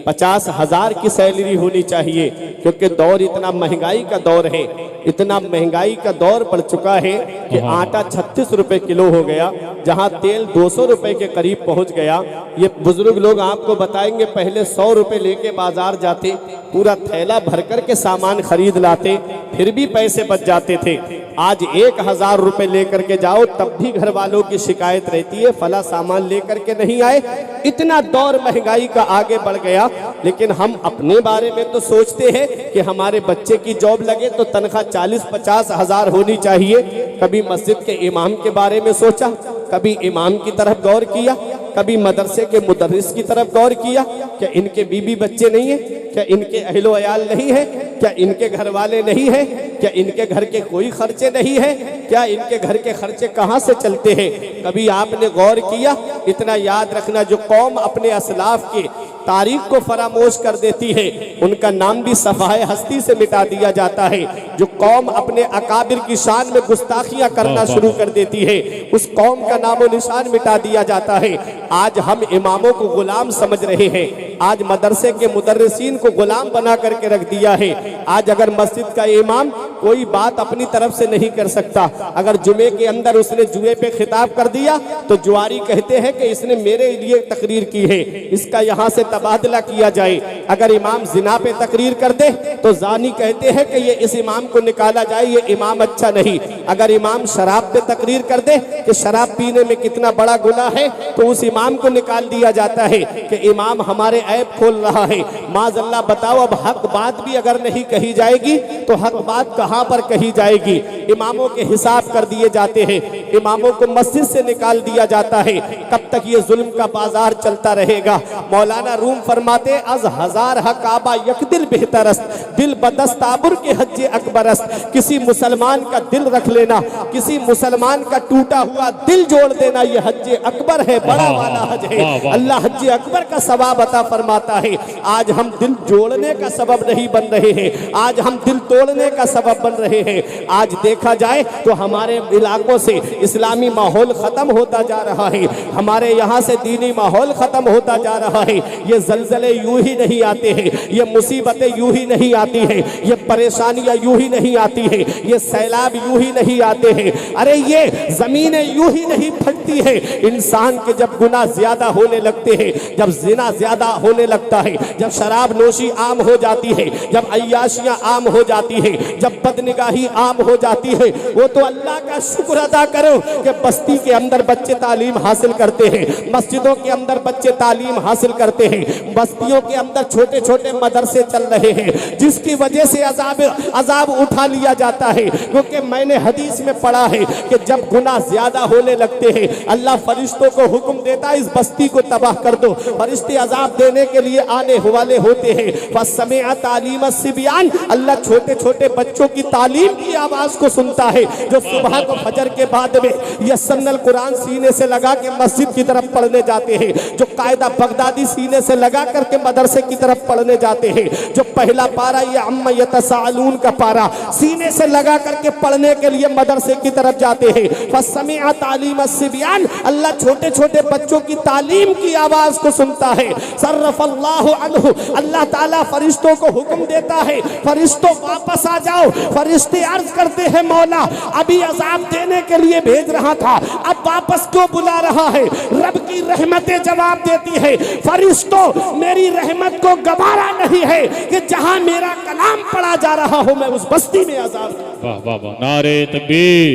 50,000 की सैलरी होनी चाहिए, क्योंकि दौर इतना महंगाई का दौर है, इतना महंगाई का दौर पड़ चुका है कि आटा 36 रुपए किलो हो गया, जहां तेल 200 रुपए के करीब पहुंच गया। ये बुजुर्ग लोग आपको बताएंगे पहले 100 रुपए लेके बाजार जाते, पूरा थैला भर कर के सामान खरीद लाते, फिर भी पैसे बच जाते थे। आज 1,000 रुपए लेकर के जाओ तब भी घर वालों की शिकायत रहती है, फला सामान लेकर के नहीं आए। इतना दौर महंगाई का आगे बढ़ गया। लेकिन हम अपने बारे में तो सोचते हैं कि हमारे बच्चे की जॉब लगे तो तनख्वाह 40-50 हजार होनी चाहिए। कभी मस्जिद के इमाम के बारे में सोचा, कभी इमाम की तरफ गौर किया, कभी मदरसे के मुदर्रिस की तरफ गौर किया? क्या इनके बीबी बच्चे नहीं है? क्या इनके अहलो अयाल नहीं है? क्या इनके घर वाले नहीं है? क्या इनके घर के कोई खर्चे नहीं है? क्या इनके घर के खर्चे कहाँ से चलते हैं? कभी आपने गौर किया? इतना याद रखना, जो कौम अपने असलाफ के तारीख को फरामोश कर देती है उनका नाम भी सफाए हस्ती से मिटा दिया जाता है। जो कौम अपने अकाबिर की शान में गुस्ताखियां करना शुरू कर देती है उस कौम का नामो निशान मिटा दिया जाता है। आज हम इमामों को गुलाम समझ रहे हैं, आज मदरसे के मुदर्रिसीन को गुलाम बना करके रख दिया है। आज अगर मस्जिद का इमाम कोई बात अपनी तरफ से नहीं कर सकता, अगर जुमे के अंदर उसने जुए पे खिताब कर दिया तो जुआरी कहते हैं कि इसने मेरे लिए तकरीर की है, इसका यहाँ से तबादला किया जाए। अगर इमाम जिना पे तकरीर कर दे तो जानी कहते हैं कि ये इस इमाम को निकाला जाए, ये इमाम अच्छा नहीं। अगर इमाम शराब पे तकरीर कर दे कि शराब पीने में कितना बड़ा गुनाह है तो उस इमाम को निकाल दिया जाता है कि इमाम हमारे ऐब खोल रहा है। माज़अल्लाह बताओ, अब हक बात भी अगर नहीं कही जाएगी तो हक बात कहाँ पर कही जाएगी? इमामों के हिसाब कर दिए जाते हैं, इमामों को मस्जिद से निकाल दिया जाता है। कब तक ये जुल्म का बाजार चलता रहेगा? मौलाना रूम फरमाते, अज हजार हकाबा यक दिल बेहतरस्त, दिल बदस्ताबुर के हज्जे अकबरस्त। किसी मुसलमान का दिल रख लेना, किसी मुसलमान का टूटा हुआ दिल जोड़ देना, ये हज्जे अकबर है, बड़ा वाला हज है। अल्लाह हज्जे अकबर का सवाब अता फरमाता है। आज हम दिल जोड़ने का सबब नहीं बन रहे हैं, आज हम दिल तोड़ने का सबब बन रहे हैं। आज देखा जाए तो हमारे इलाकों से इस्लामी माहौल खत्म होता जा रहा है, हमारे यहाँ से दीनी माहौल खत्म होता जा रहा है। ये जलजले यूं ही नहीं आते हैं, ये मुसीबतें यूं ही नहीं आती हैं, ये परेशानियां यूं ही नहीं आती हैं, ये सैलाब यूं ही नहीं आते हैं। अरे ये जमीनें यूं ही नहीं फटती है। इंसान के जब गुनाह ज्यादा होने लगते हैं, जब जिना ज्यादा होने लगता है, जब शराब नोशी आम हो जाती है, जब अय्याशियां आम हो जाती है, जब बदनिगाही आम हो जाती है, वो तो अल्लाह का शुक्र अदा करो कि बस्ती के अंदर बच्चे तालीम हासिल करते हैं, मस्जिदों के अंदर बच्चे तालीम हासिल करते हैं, बस्तियों के अंदर छोटे छोटे मदरसे चल रहे हैं, जिसकी वजह से अजाब उठा लिया जाता है। क्योंकि मैंने हदीस में पढ़ा है कि जब गुनाह ज्यादा होने लगते हैं अल्लाह फरिश्तों को हुक्म देता है, इस बस्ती को तबाह कर दो। फरिश्ते अजाब देने के लिए आने वाले होते हैं। फसमिअ तालीम सिबियान, अल्लाह छोटे छोटे बच्चों की तालीम की आवाज को सुनता है, जो सुबह को फजर के बाद में यस्सनल कुरान सीने से लगा के मस्जिद की तरफ पढ़ने जाते हैं, जो कायदा बगदादी सीने से लगा करके मदरसे की तरफ पढ़ने जाते हैं, जो पहला पारा ये अम्मा यतसालून का पारा सीने से लगा करके पढ़ने के लिए मदरसे की तरफ जाते हैं। फसमिअ तालीम सिबियान, अल्लाह छोटे छोटे बच्चों की तालीम की आवाज को सुनता है। सर्रफल्लाहु अन्हु, अल्लाह ताला फरिश्तों को हुक्म देता है, फरिश्तों वापस आ जाओ। फरिश्ते अर्ज करते हैं, मौला अभी अजाब देने के लिए भेज रहा था, अब वापस क्यों बुला रहा है? रब की रहमतें जवाब देती है, फरिश्तों मेरी रहमत को गवारा नहीं है कि जहां मेरा कलाम पढ़ा जा रहा हो मैं उस बस्ती में अजाब। वाह वाह वाह, नारे तकबीर,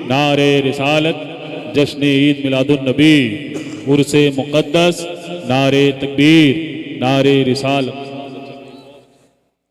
नारे रिसालत, जश्न ईद मिलादुन नबी, उर्से मुक़द्दस, नारे तकबीर, नारे रिसालत।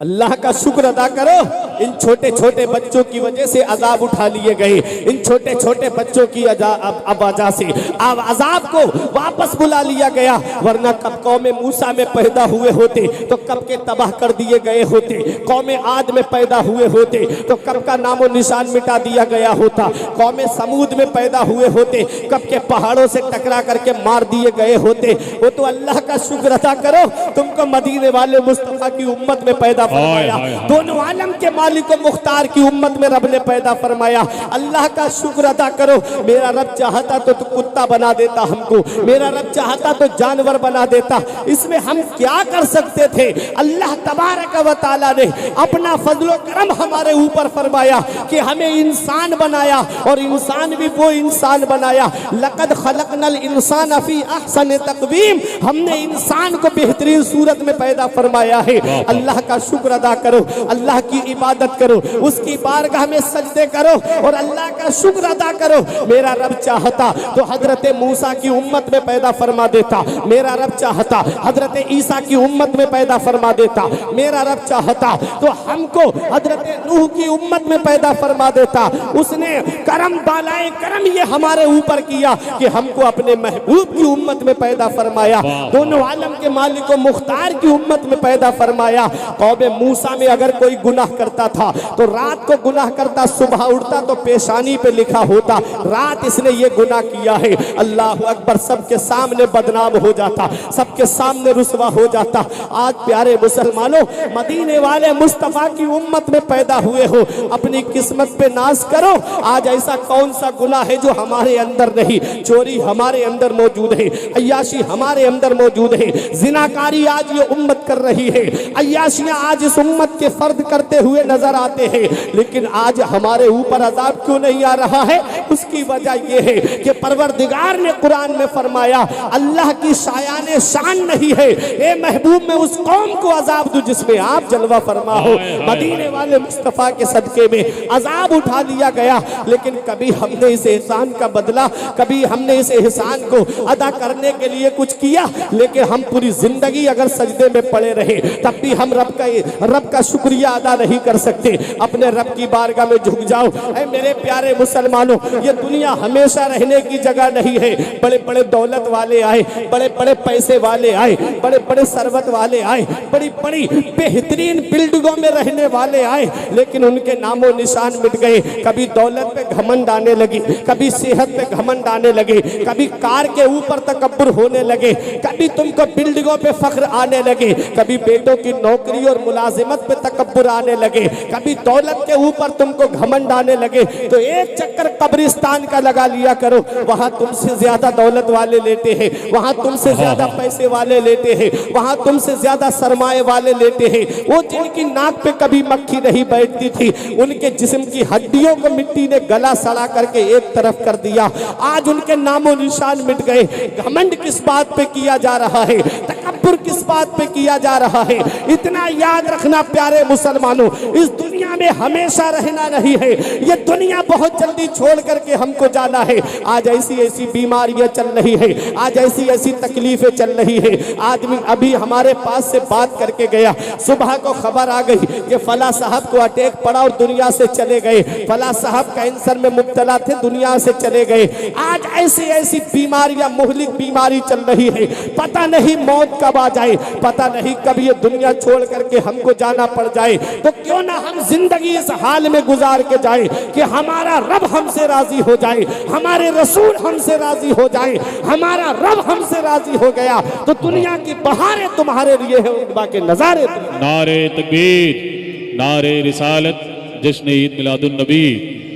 अल्लाह का शुक्र अदा करो, इन छोटे छोटे बच्चों की वजह से अजाब उठा लिए गए, इन छोटे छोटे बच्चों की वजह से अब अजाब को वापस बुला लिया गया। वरना कब कौम मूसा में पैदा हुए होते तो कब के तबाह कर दिए गए होते, कौम आद में पैदा हुए होते तो कब का नामो निशान मिटा दिया गया होता, कौम समूद में पैदा हुए होते कब के पहाड़ों से टकरा करके मार दिए गए होते। वो तो अल्लाह का शुक्र अदा करो, तुमको मदीने वाले मुस्तफा की उम्मत में पैदा फरमाया, दोनों आलम के मालिक व मुख्तार की उम्मत में रब ने पैदा फरमाया। अल्लाह का शुक्र अदा करो। मेरा रब चाहता तो कुत्ता बना देता हमको, मेरा रब चाहता तो जानवर बना देता। इसमें हम क्या कर सकते थे? अल्लाह तबारक व तआला ने अपना फजलो करम हमारे ऊपर फरमाया कि हमें इंसान बनाया, और इंसान भी वो इंसान बनाया, लक़द खलक़नल इंसान फी अहसन तक़वीम, हमने इंसान को बेहतरीन सूरत में पैदा फरमाया है। अल्लाह का शुक्र अदा करो, अल्लाह की इबादत करो, उसकी बारगाह में सजदे करो और अल्लाह का शुक्र अदा करो। मेरा रब चाहता तो हजरत मूसा की उम्मत में पैदा फरमा देता, मेरा रब चाहता हजरत ईसा की उम्मत में पैदा फरमा देता, मेरा रब चाहता तो हमको हजरत नूह की उम्मत में पैदा फरमा देता। उसने करम बालाए करम ये हमारे ऊपर किया कि हमको अपने महबूब की उम्मत में पैदा फरमाया, दोनों आलम के मालिक व मुख्तार की उम्मत में पैदा फरमाया। कौमे मूसा में अगर कोई गुनाह करता था तो रात को गुनाह करता, सुबह उठता तो पेशानी पे लिखा होता रात इसने ये गुनाह किया है। अल्लाह अकबर, सबके सामने बदनाम हो जाता, सबके सामने रुसवा हो जाता। आज प्यारे मुसलमानों, मदीने वाले मुस्तफा की उम्मत में पैदा हुए हो, अपनी किस्मत पे नाज करो। आज ऐसा कौन सा गुनाह है जो हमारे अंदर नहीं? चोरी हमारे अंदर मौजूद है, अय्याशी हमारे अंदर मौजूद है, जिनाकारी आज ये उम्मत कर रही है, अय्याशियां आज इस उम्मत के फर्द करते हुए नजर आते हैं, लेकिन आज हमारे ऊपर अजाब क्यों नहीं आ रहा है? उसकी वजह यह है कि परवरदिगार ने कुरान में फरमाया, अल्लाह की शायाने शान नहीं है ए महबूब में उस कौम को अजाब दो जिसमें आप जलवा फरमा हो। मदीने वाले मुस्तफा के सदके में अजाब उठा लिया गया, लेकिन कभी हमने इस एहसान का बदला, कभी हमने इस एहसान को अदा करने के लिए कुछ किया? लेकिन हम पूरी जिंदगी अगर सजदे में पड़े रहे तब भी हम रब का शुक्रिया अदा नहीं कर सकते। अपने रब की बारगाह में झुक जाओ। ऐ मेरे प्यारे मुसलमानों, ये दुनिया हमेशा रहने की जगह नहीं है। बड़े बड़े दौलत वाले आए, बड़े बड़े पैसे वाले आए, बड़े बड़े सरवत वाले आए, बड़ी बड़ी बेहतरीन बिल्डिंगों में रहने वाले आए, लेकिन उनके नामो निशान मिट गए। कभी दौलत पे घमंड आने लगी, कभी सेहत पे घमंड आने लगे, कभी कार के ऊपर तकब्बुर होने लगे, कभी तुमको बिल्डिंगों पे फख्र आने लगे, कभी बेटों की नौकरी और मुलाजिमत पे तकब्बुर आने लगे, कभी दौलत के ऊपर तुमको घमंड आने लगे। तो एक चक्कर कब्रिस्तान का लगा लिया करो, वहां तुमसे ज्यादा दौलत वाले लेते हैं, वहां तुमसे ज्यादा पैसे वाले लेते हैं, वहां तुमसे ज्यादा सरमाए वाले लेते हैं। वो जिनकी नाक पे कभी मक्खी नहीं बैठती थी, उनके जिस्म की हड्डियों को मिट्टी ने गला सड़ा करके एक तरफ कर दिया, आज उनके नामो निशान मिट गए। घमंड किस बात पे किया जा रहा है? तकब्बुर किस बात पे किया जा रहा है? इतना याद रखना प्यारे मुसलमानों, इस दुनिया में हमेशा रहना नहीं है, ये दुनिया बहुत जल्दी छोड़ करके हमको जाना है। आज ऐसी ऐसी बीमारियां चल रही है, आज ऐसी ऐसी तकलीफें चल रही है। आदमी अभी हमारे पास से बात करके गया, सुबह को खबर आ गई कि फला साहब को अटैक पड़ा और दुनिया से चले गए, फला साहब कैंसर में मुब्तला थे, दुनिया से चले गए। आज ऐसी ऐसी बीमारियां, मुहलिक बीमारी चल रही है, पता नहीं मौत कब आ जाए, पता नहीं कब ये दुनिया छोड़ करके हमको जाना पड़ जाए। तो क्यों ना हम जिंदगी इस हाल में गुजार के जाए कि हमारा रब हमसे राजी हो जाए, हमारे रसूल हमसे राजी हो जाए। हमारा रब हमसे राजी हो गया तो दुनिया की बहारें तुम्हारे लिए है, उनके के नजारे। नारे तकबीर, नारे रिसालत, जश्न ईद मिलादुन नबी,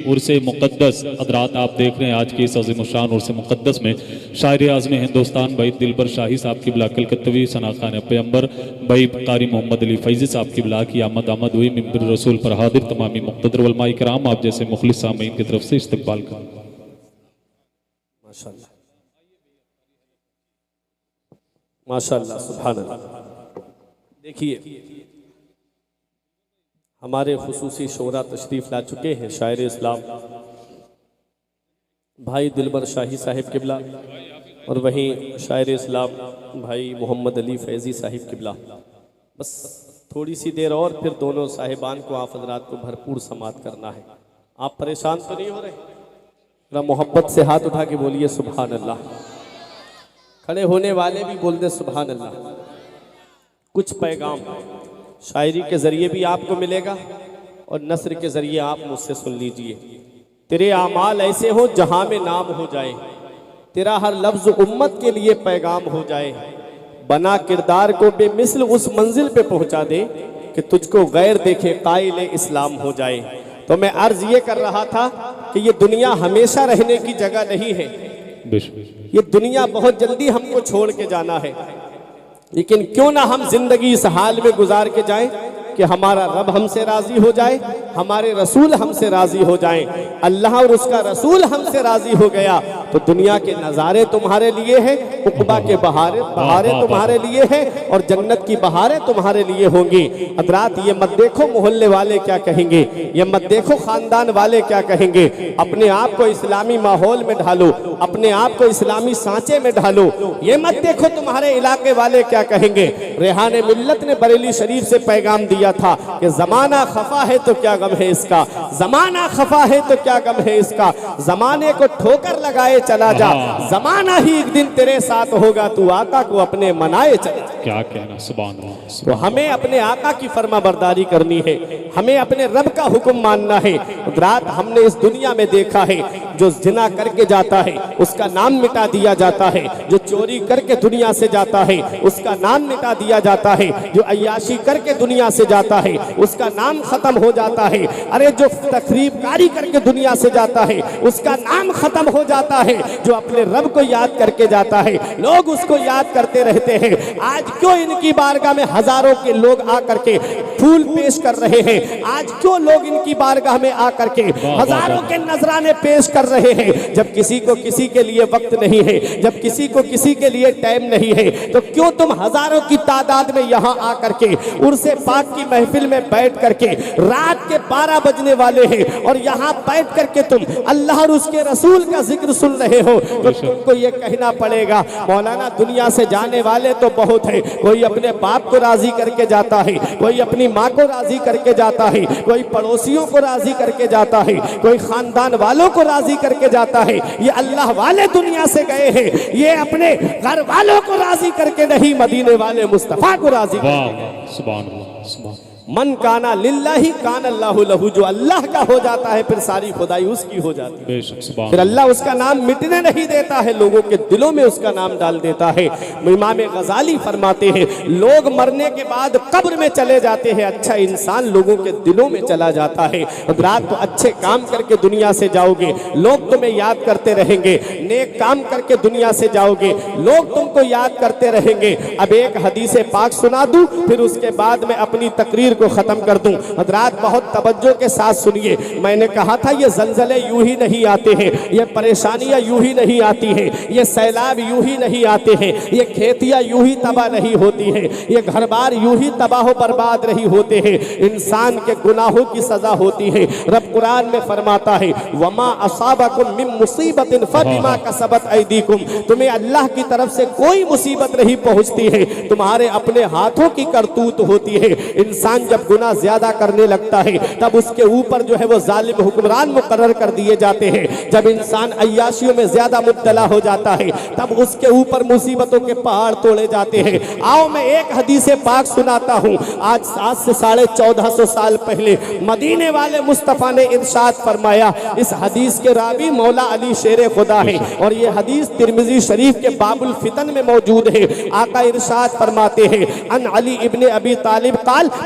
उर्से मुक़द्दस। हज़रात आप देख रहे हैं आज की इस अज़ीम शान उर्से मुक़द्दस में शायर आज़म हिंदुस्तान भाई दिलबर शाही साहब की बिला कलकत्तवी सना खान पैगंबर भाई कारी मोहम्मद अली फैज़ी साहब की बिला की आमद हुई। मिंबर रसूल पर हाजिर तमामी मुक़्तदर उलमाए किराम आप जैसे मुखलिस सामीन की तरफ से इस्तकबाल कर। माशाअल्लाह, माशाअल्लाह, सुभान अल्लाह। देखिए, हमारे खुसूसी शोरा तशरीफ़ ला चुके हैं शायर इस्लाम भाई दिलबर शाही साहिब किबला और वहीं शायर इस्लाम भाई मोहम्मद अली फैज़ी साहिब किबला। बस थोड़ी सी देर और फिर दोनों साहिबान को आप हज़रात को भरपूर समात करना है। आप परेशान तो नहीं हो रहे? जरा मोहब्बत से हाथ उठा के बोलिए सुभान अल्लाह। खड़े होने वाले भी बोल दे सुभान अल्लाह। कुछ पैगाम शायरी के ज़रिए भी आपको मिलेगा और नस्र के ज़रिए आप मुझसे सुन लीजिए। तेरे आमाल ऐसे हो जहाँ में नाम हो जाए, तेरा हर लफ्ज़ उम्मत के लिए पैगाम हो जाए, बना किरदार को बेमिसल उस मंजिल पे पहुँचा दे कि तुझको गैर देखे कायल इस्लाम हो जाए। तो मैं अर्ज ये कर रहा था कि ये दुनिया हमेशा रहने की जगह नहीं है, बेशक ये दुनिया बहुत जल्दी हमको छोड़ के जाना है, लेकिन क्यों ना हम जिंदगी इस हाल में गुजार के जाएं कि हमारा रब हमसे राजी हो जाए, हमारे रसूल हमसे राजी हो जाएं। अल्लाह और उसका रसूल हमसे राजी हो गया तो दुनिया के नज़ारे तुम्हारे लिए हैं, उक़बा के बहारें तुम्हारे लिए हैं और जन्नत की बहारें तुम्हारे लिए होंगी। हज़रात, ये मत देखो मोहल्ले वाले क्या कहेंगे, ये मत देखो ख़ानदान वाले क्या कहेंगे। अपने आप को इस्लामी माहौल में ढालो, अपने आप को इस्लामी सांचे में ढालो। ये मत देखो तुम्हारे इलाके वाले क्या कहेंगे। रेहान मिल्लत ने बरेली शरीफ से पैगाम दिया था कि ज़माना खफा है तो क्या गम है इसका, ज़माना खफा है तो क्या गम है इसका। ज़माने को ठोकर लगाए चला जा, ज़माना ही एक दिन तेरे साथ होगा, तू आका को अपने मनाए चले। क्या कहना, सुभान अल्लाह। तो हमें अपने आका की फरमा बरदारी करनी है, हमें अपने रब का हुक्म मानना है। रात हमने इस दुनिया में देखा है, जो जिना करके जाता है उसका नाम मिटा दिया जाता है, जो चोरी करके दुनिया से जाता है उसका नाम मिटा दिया जाता है, जो अय्याशी करके दुनिया से जाता है उसका नाम खत्म हो जाता है। अरे जो तकरीबकारी करके दुनिया से जाता है उसका नाम खत्म हो जाता है। जो अपने रब को याद करके जाता है लोग उसको याद करते रहते हैं। आज क्यों इनकी बारगाह में हजारों के लोग आकर के फूल पेश कर रहे हैं, आज क्यों लोग इनकी बारगाह में आकर के हजारों के नजराने पेश कर रहे हैं। जब किसी को किसी के लिए वक्त नहीं है, जब किसी को किसी के लिए टाइम नहीं है, तो क्यों तुम हजारों की तादाद में यहाँ आकर के उर्से पाक की महफिल में बैठ करके रात के 12 बजने वाले हैं और यहाँ बैठ करके तुम अल्लाह और उसके रसूल का जिक्र सुन रहे हो। तो तुमको ये कहना पड़ेगा मौलाना दुनिया से जाने वाले तो बहुत है, कोई अपने बाप को राजी करके जाता है, कोई अपनी माँ को राजी करके जाता है, कोई पड़ोसियों को राजी करके जाता है, कोई खानदान वालों को राजी करके जाता है। ये अल्लाह वाले दुनिया से गए हैं, ये अपने घर वालों को राजी करके नहीं, मदीने वाले मुस्तफा को राजी। सुभान अल्लाह, सुभान। मन काना लिल्लाही कान अल्लाहु लहू, जो अल्लाह का हो जाता है फिर सारी खुदाई उसकी हो जाती है। बेशक, सुभान। फिर अल्लाह उसका नाम मिटने नहीं देता है, लोगों के दिलों में उसका नाम डाल देता है। इमाम गजाली फरमाते हैं लोग मरने के बाद कब्र में चले जाते हैं, अच्छा इंसान लोगों के दिलों में चला जाता है। रात को अच्छे काम करके दुनिया से जाओगे, लोग तुम्हें याद करते रहेंगे, नेक काम करके दुनिया से जाओगे, लोग तुमको याद करते रहेंगे। अब एक हदीस पाक सुना दूं, फिर उसके बाद में अपनी तकरीर को खत्म कर दूं। हज़रात बहुत तवज्जो के साथ सुनिए। मैंने कहा था ये ज़लज़ले यूं ही नहीं आते हैं, ये परेशानियां यूं ही नहीं आती हैं, ये सैलाब यूं ही नहीं आते हैं, ये खेतियां यूं ही तबाह नहीं होती हैं, ये घर बार यूं ही तबाह बर्बाद नहीं होते हैं। इंसान के गुनाहों की सजा होती है। रब कुरान में फरमाता है वमा असाबकुम मिन मुसीबतिन फबिमा कसबत ऐदीकुम, तुम्हें अल्लाह की तरफ से कोई मुसीबत नहीं पहुंचती है, तुम्हारे अपने हाथों की करतूत होती है। इंसान जब गुनाह ज्यादा करने लगता है तब उसके ऊपर जो है वो जालिम हुक्मरान मुकर्रर कर दिए जाते हैं। जब इंसान अय्याशियों में ज्यादा मुब्तला हो जाता है तब उसके ऊपर मुसीबतों के पहाड़ तोड़े जाते हैं। आओ मैं एक हदीस पाक सुनाता हूँ। आज 7 से 1450 साल पहले मदीने वाले मुस्तफ़ा ने इरशाद फरमाया। इस हदीस के रावी मौला अली शेर खुदा है और ये हदीस तिरमिजी शरीफ के बाबुल फितन में मौजूद है। आका इरशाद फरमाते हैं अन अली इब्ने अबी तालिब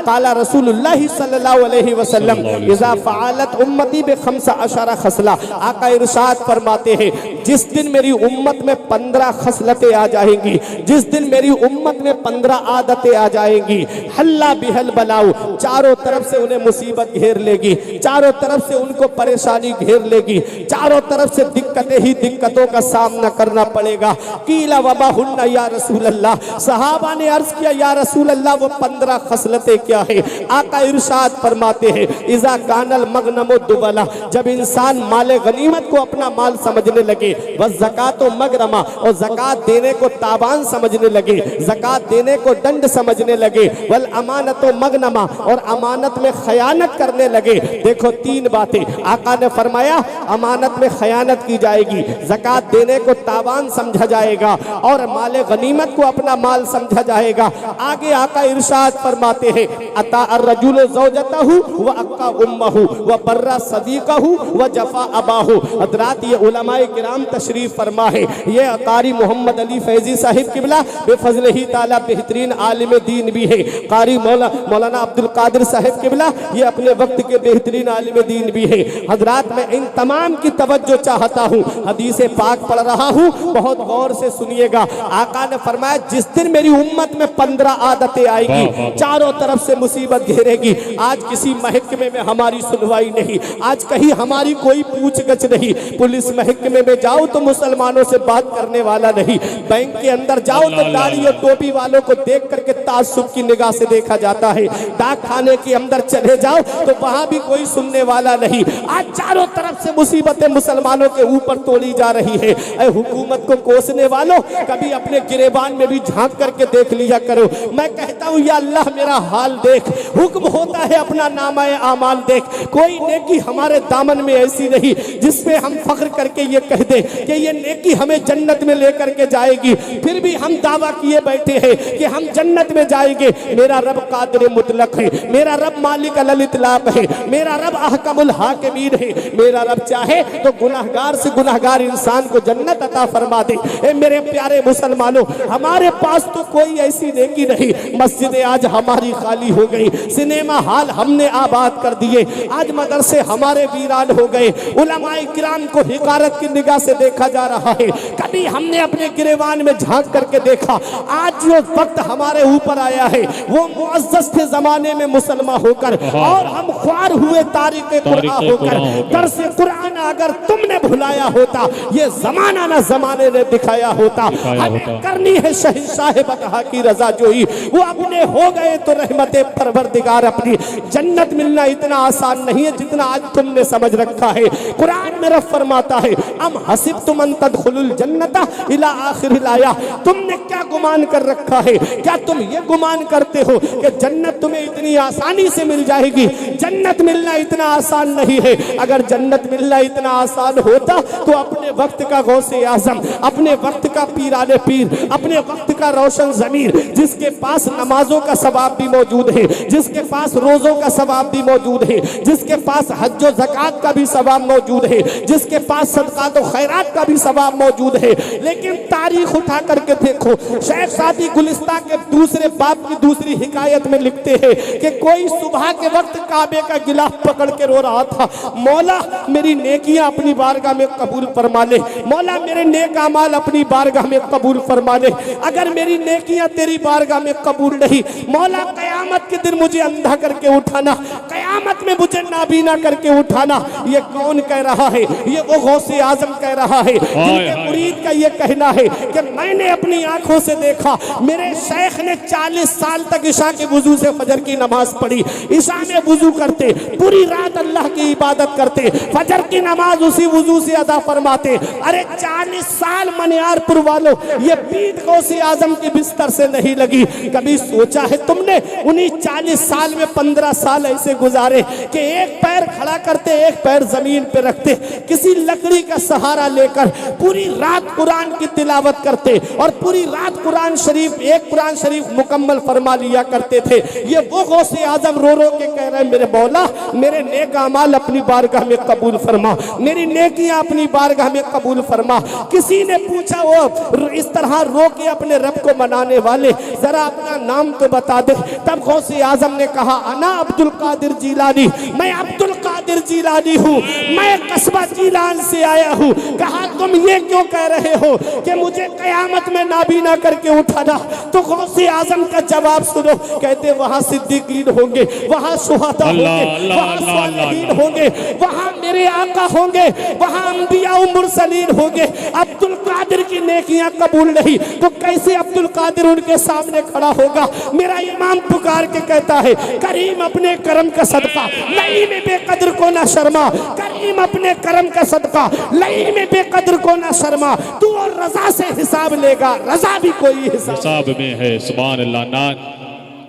काला रसूलुल्लाह सल्लल्लाहु अलैहि वसल्लम इज़ा फ़अलत उम्मती बिखम्सा अशरा खसला। आका इरशाद फरमाते हैं जिस दिन मेरी उम्मत में 15 खसलतें आ जाएंगी, जिस दिन मेरी उम्मत में 15 आदतें आ जाएंगी, हल्ला बिहल बलाऊ, चारों तरफ से उन्हें मुसीबत घेर लेगी, चारों तरफ से उनको परेशानी घेर लेगी, चारों तरफ से दिक्कतें ही दिक्कतों का सामना करना पड़ेगा। कीला वबा हुन्ना या रसूल अल्लाह, सहाबा ने अर्ज किया या रसूल अल्लाह वो 15 खसलतें क्या है? आका इरशाद फरमाते हैं इज़ा कानल मगनमो दुबला, जब इंसान माले गनीमत को अपना माल समझने लगे, वह ज़कात व मगरमा, और ज़कात देने को ताबान समझने लगे, ज़कात देने को दंड समझने लगे, वल अमानत व मगनमा, और अमानत में खयानत करने लगे। देखो 3 बातें आका ने फरमाया, अमानत में खयानत की जाएगी, ज़कात देने को ताबान समझा जाएगा और माले गनीमत को अपना माल समझा जाएगा। आगे आका इरशाद फरमाते हैं अता अर्रजुल ज़ौजतहु व अक्का उम्महु व बर्रा सदीकहु व जफा अबाहु। हज़रात ये उलमाए किराम तशरीफ फरमा है। ये कारी मोहम्मद अली फैजी साहिब किबला बेफजल ही ताला बेहतरीन आलिम दीन भी है। कारी मौलाना अब्दुल कादिर साहिब किबला ये अपने वक्त के बेहतरीन आलिम दीन भी है। हज़रात मैं इन तमाम की तवज्जो चाहता हूँ। हदीस पाक पढ़ रहा हूँ, बहुत गौर से सुनिएगा। आका ने फरमाया जिस दिन मेरी उम्मत में 15 आदतें आएगी, चारों तरफ से मुसीबत घेरेगी। आज किसी महकमे में हमारी सुनवाई नहीं, आज कहीं हमारी कोई पूछगछ नहीं। पुलिस महकमे में जाओ तो मुसलमानों से बात करने वाला नहीं, बैंक के अंदर जाओ तो दाढ़ी और टोपी वालों को देख करके ताज्जुब की निगाह से देखा जाता है। डाक खाने के अंदर चले जाओ तो वहां भी कोई सुनने वाला नहीं। आज चारों तरफ से मुसीबतें मुसलमानों के ऊपर तोड़ी जा रही है। ऐ हुकूमत को कोसने वालों, कभी अपने गिरेबान में भी झांक करके देख लिया करो। मैं कहता हूँ या अल्लाह मेरा हाल देख। हुक्म होता है अपना नामाए आमाल देख। कोई नेकी हमारे दामन में ऐसी नहीं जिसमें हम फख्र करके ये कह दे कि ये नेकी हमें जन्नत में लेकर के जाएगी। फिर भी हम दावा किए बैठे हैं कि हम जन्नत में जाएंगे। मेरा रब कादिर मुतलक है, मेरा रब मालिक अल इतलाक है, मेरा रब अहकमुल हाकिमीन है। मेरा रब चाहे तो गुनाहगार से गुनाहगार इंसान को जन्नत अता फरमा दे। ए मेरे प्यारे मुसलमानों, हमारे पास तो कोई ऐसी नेकी नहीं। मस्जिदें आज हमारी खाली हो गई, सिनेमा हॉल हमने आबाद कर दिए, आज मदरसे हमारे वीरान हो गए। उलमाए किराम को हिकारत की निगाह से देखा जा रहा है। कभी हमने अपने गिरेवान में झांक करके देखा। आज जो वक्त हमारे ऊपर आया है वो मुअज़्ज़ज़ थे जमाने में मुसलमान होकर, और हम ख्वार हुए तारीख कुरान होकर। दर्स कुरान अगर तुमने भुलाया होता, ये जमाना ना जमाने ने दिखाया होता। हमें करनी है शहंशाह बतहा की रजा जोई। वो अपने हो गए तो रहमत परवरदिगार अपनी। जन्नत मिलना इतना आसान नहीं है जितना आज तुमने समझ रखा है। कुरान में रब फरमाता है अम हसिबतुम अन तदखुलुल जन्नता इला आखिरिल आया। तुमने क्या गुमान कर रखा है? क्या तुम ये गुमान करते हो कि जन्नत तुम्हें इतनी आसानी से मिल जाएगी? जन्नत मिलना इतना आसान नहीं है। अगर जन्नत मिलना इतना आसान होता तो अपने वक्त का गौसे आजम, अपने वक्त का पीराने पीर, अपने वक्त का रोशन ज़मीर, जिसके पास नमाजों का सवाब भी मौजूद है, जिसके पास रोजों का सवाब भी मौजूद है, जिसके पास हज और ज़कात का भी सवाब मौजूद है, जिसके पास सदक़ात और खैरात का भी सवाब मौजूद है। लेकिन तारीख उठा करके देखो, शेख सादी गुलिस्तान के दूसरे बाप की दूसरी हिकायत में लिखते हैं कि कोई सुबह के वक्त काबे का गिलाफ पकड़ के रो रहा था, मौला मेरी नेकियां अपनी बारगाह में कबूल फरमा ले, मौला मेरे नेक अमाल अपनी बारगाह में कबूल फरमा ले। अगर मेरी नेकियां तेरी बारगाह में कबूल नहीं, मौला कयामत के दिन मुझे अंधा करके उठाना, कयामत में मुझे नाबीना करके उठाना। ये कौन कह रहा है? ये वो गौसे आजम कह रहा है जिनके मुरीद का ये कहना है कि मैंने अपनी आंखों से देखा, मेरे शेख ने 40 साल तक ईशा के वुजू से फजर की नमाज पढ़ी। ईशा में वुजू करते, पूरी रात अल्लाह की इबादत करते, फजर की नमाज उसी वुजू से अदा फरमाते। अरे 40 साल मनियारपुर वालों, ये पीठ गौसे आजम के बिस्तर से नहीं लगी। कभी सोचा है तुमने उन्हीं 40 साल में 15 साल ऐसे गुजारे कि एक पैर खड़ा करते, एक पैर जमीन पे रखते, किसी लकड़ी का सहारा लेकर पूरी रात कुरान की तिलावत करते और पूरी रात कुरान शरीफ, एक कुरान शरीफ मुकम्मल फरमा लिया करते थे। ये वो गौसे आजम रो रो के कह रहे हैं मेरे मौला मेरे नेक अमाल अपनी बारगाह में कबूल फरमा, मेरी नेकियां अपनी बारगाह में कबूल फरमा। किसी ने पूछा वो इस तरह रो के अपने रब को मनाने वाले, जरा अपना नाम तो बता दे। तब गौसे आजम ने कहा अना अब्दुल कादिर जीलानी, मैं अब्दुल कादिर जीलानी हूँ, मैं कस्बा जीलान से आया हूँ। कहा तुम ये क्यों कह रहे हो कि मुझे कयामत में नाबीना करके उठाना? तो गौसे आजम का जवाब सुनो, कहते वहां सिद्दीकीन होंगे, वहां शुहदा होंगे, वहां सालिहीन होंगे, वहां मेरे आका होंगे, वहां अंबिया और मुरसलीन होंगे। अब्दुल कादिर की नेकियां कबूल नहीं तो कैसे अब्दुल कादिर उनके सामने खड़ा होगा? मेरा इमाम पुकार के कहता है करीम अपने करम का सदका लई में बेकदर को ना शर्मा, करीम अपने करम का सदका लई में बेकदर को ना शर्मा। तू और रजा से हिसाब लेगा, रजा भी कोई हिसाब में है। सुभान अल्लाह, नान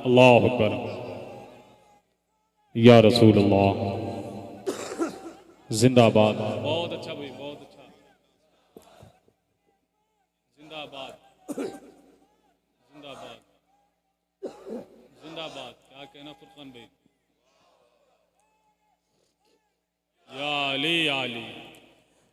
अल्लाहु अकबर या रसूल अल्लाह, जिंदाबाद। बहुत अच्छा भाई, बहुत अच्छा, जिंदाबाद जिंदाबाद जिंदाबाद। क्या कहना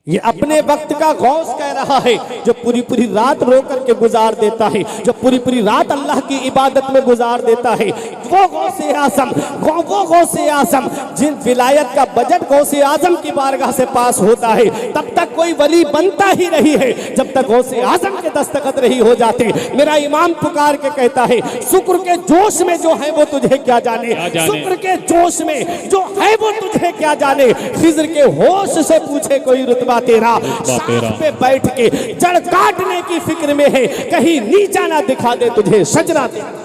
ये अपने वक्त का गौस कह रहा है, जो पूरी पूरी रात रो करके गुजार देता है, जो पूरी पूरी रात अल्लाह की इबादत में गुजार देता है, वो गौसे आजम, वो गौसे आजम जिन विलायत का बजट गौसे आजम की बारगाह से पास होता है, तब तक कोई वली बनता ही नहीं है जब तक गौसे आजम के दस्तखत नहीं हो जाते। मेरा इमाम पुकार के कहता है, शुक्र के जोश में जो है वो तुझे क्या जाने, शुक्र के जोश में जो है वो तुझे क्या जाने। खिज्र के होश से पूछे कोई रुतबा तेरा, शाख पे बैठ के जड़ काटने की फिक्र में है, कहीं नीचा ना दिखा दे तुझे सजरा तेरा।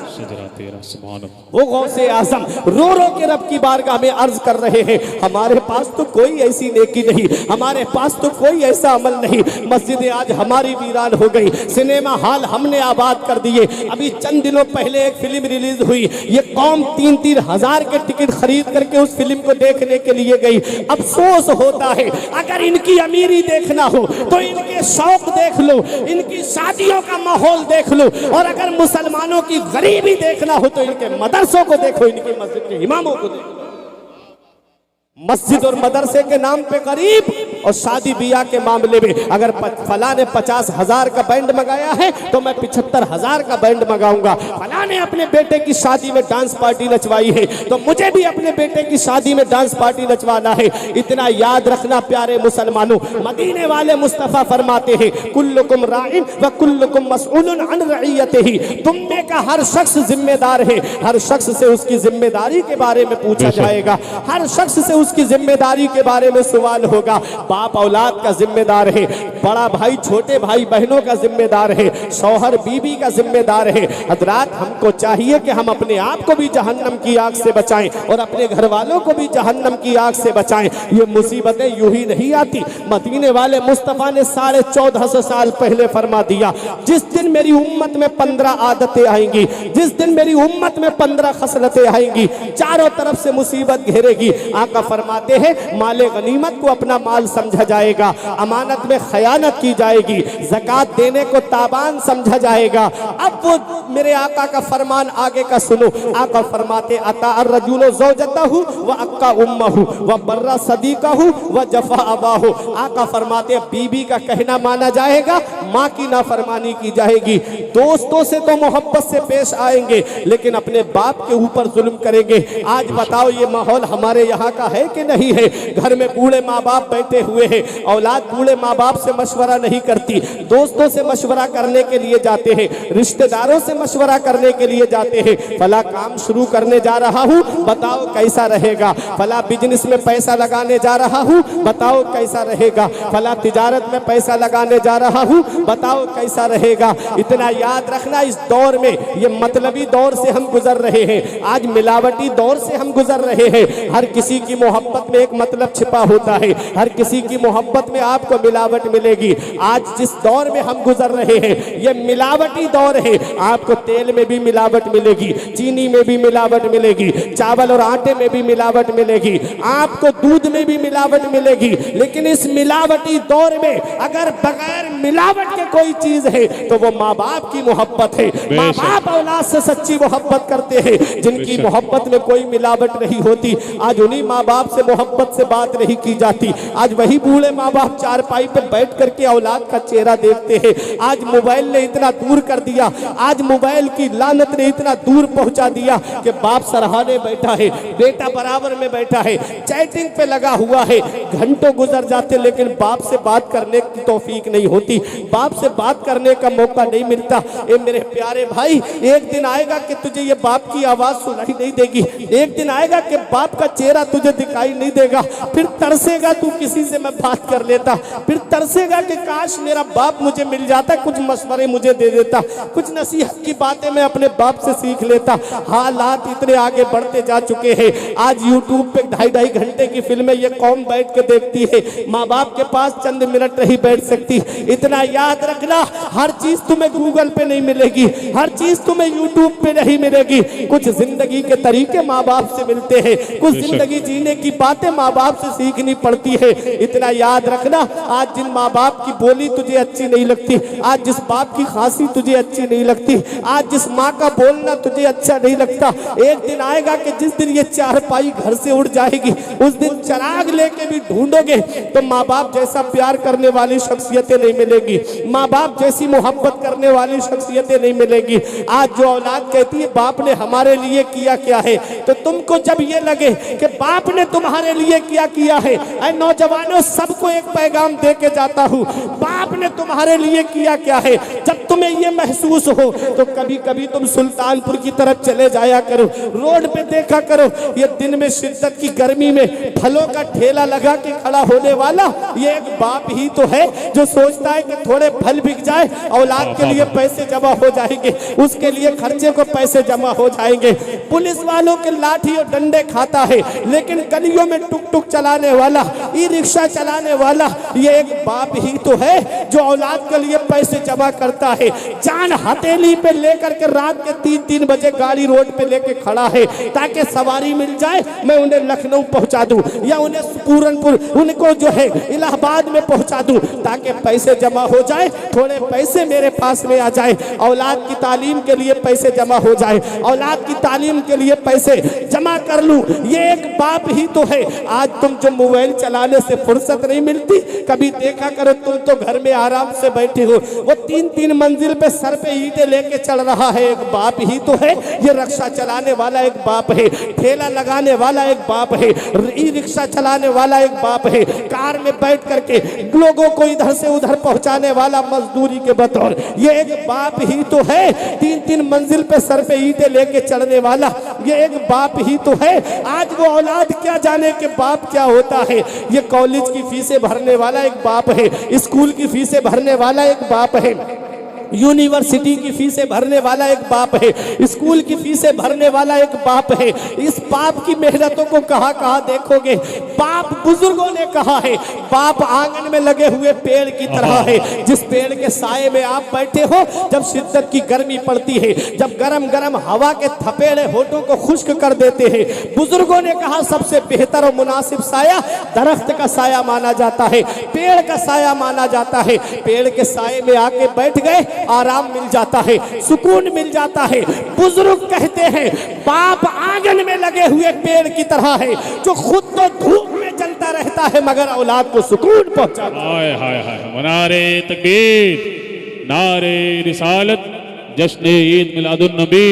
वो गौसे आजम रो रो के रब की बारगाह में अर्ज कर रहे हैं, हमारे पास तो कोई ऐसी नेकी नहीं, हमारे पास तो कोई ऐसा अमल नहीं। मस्जिदें आज हमारी वीरान हो गई, सिनेमा हॉल हमने आबाद कर दिए। अभी चंद दिनों पहले एक फिल्म रिलीज हुई, ये कौम 3-3 हजार के टिकट खरीद करके उस फिल्म को देखने के लिए गई। अफसोस होता है, अगर इनकी अमीरी देखना हो तो इनके शौक देख लो, इनकी शादियों का माहौल देख लो, और अगर मुसलमानों की गरीबी देखना हो तो इनके मदरसों को देखो, इनकी मस्जिद के इमामों को देखो। मस्जिद और मदरसे के नाम पे गरीब, और शादी बियाह के मामले में अगर फला ने 50,000 का बैंड मंगाया है तो मैं 75,000 का बैंड मंगाऊंगा। फला ने अपने बेटे की शादी में डांस पार्टी नचवाई है तो मुझे भी अपने बेटे की शादी में डांस पार्टी नचवाना है। इतना याद रखना प्यारे मुसलमानों, मदीने वाले मुस्तफा फरमाते हैं, कुल्लुकुम राइन व कुल्लुकुम मसऊलुन अन रइयतिही। तुम में का हर शख्स जिम्मेदार है, हर शख्स से उसकी जिम्मेदारी के बारे में पूछा जाएगा, हर शख्स से उसकी जिम्मेदारी के बारे में सवाल होगा। बाप औलाद का जिम्मेदार है, बड़ा भाई छोटे भाई बहनों का जिम्मेदार है, शौहर बीबी का जिम्मेदार है। हजरात, हमको चाहिए कि हम अपने आप को भी जहन्नम की आग से बचाएं और अपने घर वालों को भी जहन्नम की आग से बचाएं। ये मुसीबतें यूं ही नहीं आती। मदीने वाले मुस्तफा ने 1450 साल पहले फरमा दिया, जिस दिन मेरी उम्मत में 15 आदतें आएंगी, जिस दिन मेरी उम्मत में 15 खसलतें आएंगी, चारों तरफ से मुसीबत घेरेगी। आका फरमाते हैं, माले गनीमत को अपना माल समझा जाएगा, अमानत में खयानत की जाएगी, ज़कात देने को ताबान समझा जाएगा। अब वो मेरे आका का फरमान आगे का सुनो। आका फरमाते, अता अर्रजुलु ज़ौजतहु व अक्का उम्महु व बर्रा सदीकहु व जफा अबाहु। आका फरमाते, बीबी का कहना माना जाएगा, माँ की नाफरमानी की जाएगी। दोस्तों से तो मोहब्बत से पेश आएंगे लेकिन अपने बाप के ऊपर जुल्म करेंगे। आज बताओ ये माहौल हमारे यहाँ का है कि नहीं है? घर में बूढ़े माँ बाप बैठे हुए हैं, औलाद बूढ़े माँ बाप से मशवरा नहीं करती, दोस्तों से मशवरा करने के लिए जाते हैं, रिश्तेदारों से मशवरा करने के लिए जाते हैं। फला काम शुरू करने जा रहा हूँ, बताओ कैसा रहेगा। फला बिजनेस में पैसा लगाने जा रहा हूँ, बताओ कैसा रहेगा। फला तिजारत में पैसा लगाने जा रहा हूँ, बताओ कैसा रहेगा। इतना याद रखना, इस दौर में, ये मतलबी दौर से हम गुजर रहे हैं, आज मिलावटी दौर से हम गुजर रहे हैं। हर किसी की मोहब्बत में एक मतलब छिपा होता है, हर किसी की मोहब्बत में आपको मिलावट मिलेगी। आज जिस दौर में हम गुजर रहे हैं ये मिलावटी दौर है। आपको तेल में भी मिलावट मिलेगी, चीनी में भी मिलावट मिलेगी, चावल और आटे में भी मिलावट मिलेगी, आपको दूध में भी मिलावट मिलेगी। लेकिन इस मिलावटी दौर में अगर बगैर मिलावट के कोई चीज है तो वो माँ बाप की मोहब्बत है। माँ बाप औलाद से सच्ची मोहब्बत करते हैं। जिनकी मोहब्बत में कोई मिलावट नहीं होती, आज उन्हीं माँ बाप से मोहब्बत से बात नहीं की जाती। आज वही बूढ़े माँ बाप चारपाई पे बैठ करके औलाद का चेहरा देखते हैं। आज मोबाइल ने इतना दूर कर दिया, आज मोबाइल की लानत ने इतना दूर पहुंचा दिया कि बाप सराहने बैठा है, बेटा बराबर में बैठा है, चैटिंग पे लगा हुआ है। घंटों गुजर जाते लेकिन बाप से बात करने की तौफीक नहीं होती, बाप से बात करने का मौका नहीं मिलता। ए मेरे प्यारे भाई, एक दिन आएगा कि तुझे ये बाप की आवाज सुनाई नहीं देगी, एक दिन आएगा कि बाप का चेहरा तुझे दिखाई नहीं देगा। फिर तरसेगा तू किसी से मैं बात कर लेता, फिर तरसेगा कि काश मेरा बाप मुझे मिल जाता, कुछ मशवरे मुझे दे देता, कुछ नसीहत की बातें मैं अपने बाप से सीख लेता। हालात इतने आगे बढ़ते जा चुके हैं, आज यूट्यूब पे 2.5 घंटे की फिल्में ये कौम बैठ के देखती है, माँ बाप के पास चंद मिनट नहीं बैठ सकती। इतना याद रखना, हर चीज तुम्हें गूगल पे नहीं मिलेगी, हर चीज तुम्हें यूट्यूब पे नहीं मिलेगी। कुछ जिंदगी के तरीके माँ बाप से मिलते हैं, कुछ जिंदगी जीने की बातें माँ बाप से सीखनी पड़ती है। इतना याद रखना, आज जिन माँ बाप की बोली तुझे अच्छी नहीं लगती, आज जिस बाप की खांसी तुझे अच्छी नहीं लगती, आज जिस माँ का बोलना तुझे अच्छा नहीं लगता, एक दिन आएगा कि जिस दिन ये चारपाई घर से उड़ जाएगी, उस दिन चिराग लेके भी ढूंढोगे तो माँ बाप जैसा प्यार करने वाली शख्सियतें नहीं मिलेगी, माँ बाप जैसी मोहब्बत करने वाली शख्सियतें नहीं मिलेगी। आज जो औलाद कहती है बाप ने हमारे लिए किया क्या है, तो तुमको जब ये लगे कि बाप ने तुम्हारे लिए किया है, ऐ नौजवानों सबको एक पैगाम दे के जाता हूँ, बाप ने तुम्हारे लिए किया क्या है, जब तुम्हें ये महसूस हो तो कभी कभी तुम सुल्तानपुर की तरफ चले जाया करो, रोड पे देखा करो, ये दिन में शिद्दत की गर्मी में फलों का ठेला लगा के खड़ा होने वाला ये एक बाप ही तो है जो सोचता है कि थोड़े फल बिक जाए, औलाद के लिए पैसे जमा हो जाएंगे, उसके लिए खर्चे को पैसे जमा हो जाएंगे। पुलिस वालों के लाठी और डंडे खाता है, लेकिन गलियों में टुक टुक चलाने वाला, ई रिक्शा चलाने वाला ये एक बाप ही तो है जो औलाद के लिए पैसे जमा करता है। जान हथेली पे लेकर के रात के 3-3 बजे गाड़ी रोड पे लेके खड़ा है ताकि सवारी मिल जाए, मैं उन्हें लखनऊ पहुंचा दूं या उन्हें पूरनपुर, उनको जो है इलाहाबाद में पहुंचा दूं ताकि पैसे जमा हो जाए, थोड़े पैसे मेरे पास में आ जाए, औलाद की तालीम के लिए पैसे जमा हो जाए, औलाद की तालीम के लिए पैसे जमा कर लूं, ये एक बाप ही तो है। आज तुम जो मोबाइल चलाने से फुर्सत नहीं मिलती, कभी देखा करो तुम तो घर में आराम से बैठे हो, वो 3-3 मंजिल पे सर पे ईंटें लेके चल रहा है, एक बाप ही तो है। ये रिक्शा चलाने वाला एक बाप है, ठेला लगाने वाला एक बाप है, ई रिक्शा चलाने वाला एक बाप है, कार में बैठ करके लोगों को इधर से उधर पहुंचाने वाला मजदूरी के बतौर ये एक बाप ही तो है। 3-3 मंजिल पे सर पे ईंटें लेके चढ़ने वाला ये एक बाप ही तो है। आज वो औलाद क्या जाने कि बाप क्या होता है। ये कॉलेज की फीसें भरने वाला एक बाप है, स्कूल की फीसें भरने वाला एक बाप है, यूनिवर्सिटी की फीसें भरने वाला एक बाप है, स्कूल की फीसें भरने वाला एक बाप है। इस बाप की मेहनतों को कहाँ कहाँ देखोगे। बाप, बुजुर्गों ने कहा है, बाप आंगन में लगे हुए पेड़ की तरह है, जिस पेड़ के साए में आप बैठे हो जब शिद्दत की गर्मी पड़ती है, जब गरम गरम हवा के थपेड़े होठों को खुश्क कर देते हैं। बुजुर्गों ने कहा सबसे बेहतर और मुनासिब साया दरख्त का साया माना जाता है, पेड़ का साया माना जाता है। पेड़ के साए में आके बैठ गए, आराम मिल जाता है, सुकून मिल जाता है। बुजुर्ग कहते हैं बाप आंगन में लगे हुए पेड़ की तरह है, जो खुद तो धूप में जलता रहता है मगर औलाद को सुकून पहुंचाता है। हाय हाय हाय, नारे तकबीर, नारे रिसालत, जश्न ईद मिलादुन नबी,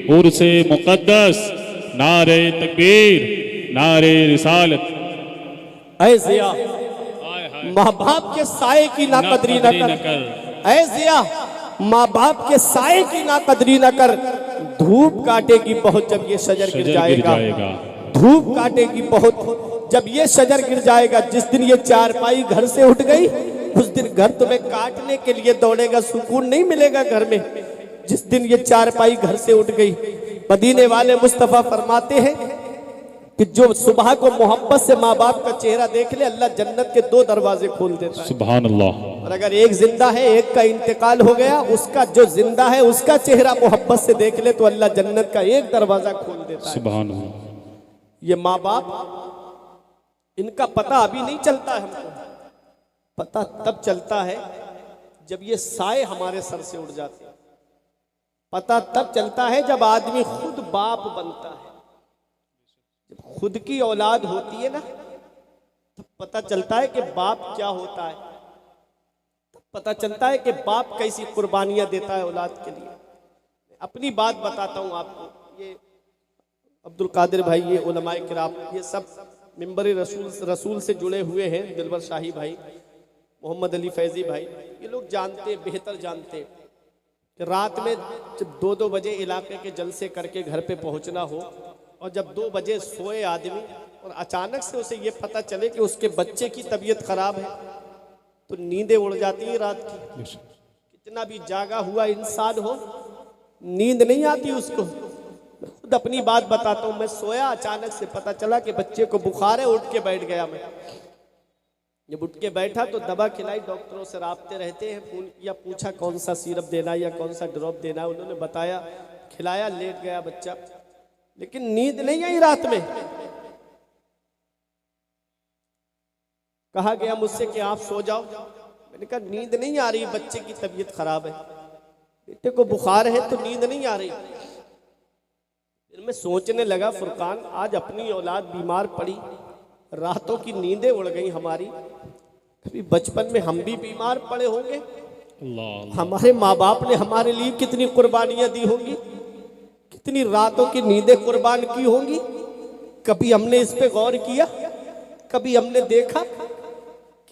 उर्से मुक़द्दस, नारे तकबीर, नारे रिसालत। ऐसे माँ बाप के साए की नाकदरी न कर, ऐसे माँ बाप के साए की नाकदरी न कर। धूप काटेगी बहुत जब ये शजर गिर जाएगा, धूप काटेगी बहुत जब ये शजर गिर जाएगा। जिस दिन ये चारपाई घर से उठ गई उस दिन घर तुम्हें काटने के लिए दौड़ेगा, सुकून नहीं मिलेगा घर में। जिस दिन ये चारपाई घर से उठ गई, मदीने वाले मुस्तफा फरमाते हैं कि जो सुबह को मोहब्बत से माँ बाप का चेहरा देख ले, अल्लाह जन्नत के 2 दरवाजे खोल देता है। सुभान अल्लाह। और अगर एक जिंदा है, एक का इंतकाल हो गया, उसका जो जिंदा है उसका चेहरा मोहब्बत से देख ले तो अल्लाह जन्नत का 1 दरवाजा खोल देता है। सुभान अल्लाह। ये माँ बाप, इनका पता अभी नहीं चलता है, हमको पता तब चलता है जब ये साए हमारे सर से उड़ जाते हैं। पता तब चलता है जब आदमी खुद बाप बनता है, जब खुद की औलाद होती है ना, तब पता चलता है कि बाप क्या होता है, तब पता चलता है कि बाप कैसी कुर्बानियां देता है औलाद के लिए। अपनी बात बताता हूं आपको। ये अब्दुल कादिर भाई, ये उलमाए किराम, ये सब मिंबर रसूल से जुड़े हुए हैं। दिलबर शाही भाई, मोहम्मद अली फैजी भाई, ये लोग जानते, बेहतर जानते कि रात में जब 2-2 बजे इलाके के जलसे करके घर पे पहुंचना हो और जब 2 बजे सोए आदमी और अचानक से उसे ये पता चले कि उसके बच्चे की तबीयत खराब है, तो नींदें उड़ जाती हैं रात की। कितना भी जागा हुआ इंसान हो, नींद नहीं आती उसको। मैं खुद अपनी बात बताता हूँ, मैं सोया, अचानक से पता चला कि बच्चे को बुखार है, उठ के बैठ गया मैं। जब उठ के बैठा तो दवा खिलाई, डॉक्टरों से राब्ते रहते हैं, फोन किया, पूछा कौन सा सिरप देना या कौन सा ड्रॉप देना, उन्होंने बताया, खिलाया, लेट गया बच्चा। लेकिन नींद नहीं आई रात में। कहा गया मुझसे कि आप सो जाओ, मैंने कहा नींद नहीं आ रही, बच्चे की तबीयत खराब है, बेटे को बुखार है तो नींद नहीं आ रही। फिर मैं सोचने लगा, फुरकान आज अपनी औलाद बीमार पड़ी, रातों की नींदें उड़ गई हमारी। कभी बचपन में हम भी बीमार पड़े होंगे, अल्लाह हमारे माँ बाप ने हमारे लिए कितनी कुर्बानियां दी होंगी, कितनी रातों की नींदें कुर्बान की होंगी। कभी हमने इस पे गौर किया? कभी हमने देखा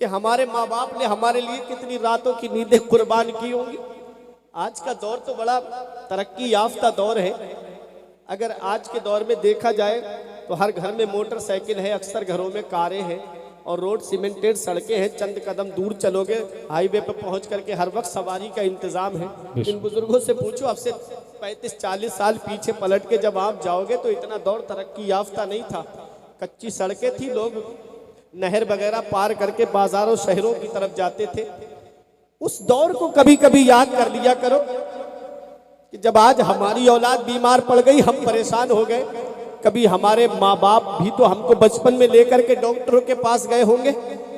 कि हमारे माँ बाप ने हमारे लिए कितनी रातों की नींदें कुर्बान की होंगी? आज का दौर तो बड़ा तरक्की याफ्ता दौर है। अगर आज के दौर में देखा जाए तो हर घर में मोटरसाइकिल है, अक्सर घरों में कारें हैं और रोड सीमेंटेड सड़कें हैं। चंद कदम दूर चलोगे हाईवे पर पहुंच करके हर वक्त सवारी का इंतजाम है। इन बुजुर्गों से पूछो, अब से 35-40 साल पीछे पलट के जब आप जाओगे तो इतना दौर तरक्की याफ्ता नहीं था। कच्ची सड़कें थी, लोग नहर वगैरह पार करके बाजारों शहरों की तरफ जाते थे। उस दौर को कभी कभी याद कर लिया करो कि जब आज हमारी औलाद बीमार पड़ गई, हम परेशान हो गए। कभी हमारे माँ बाप भी तो हमको बचपन में लेकर के डॉक्टरों के पास गए होंगे।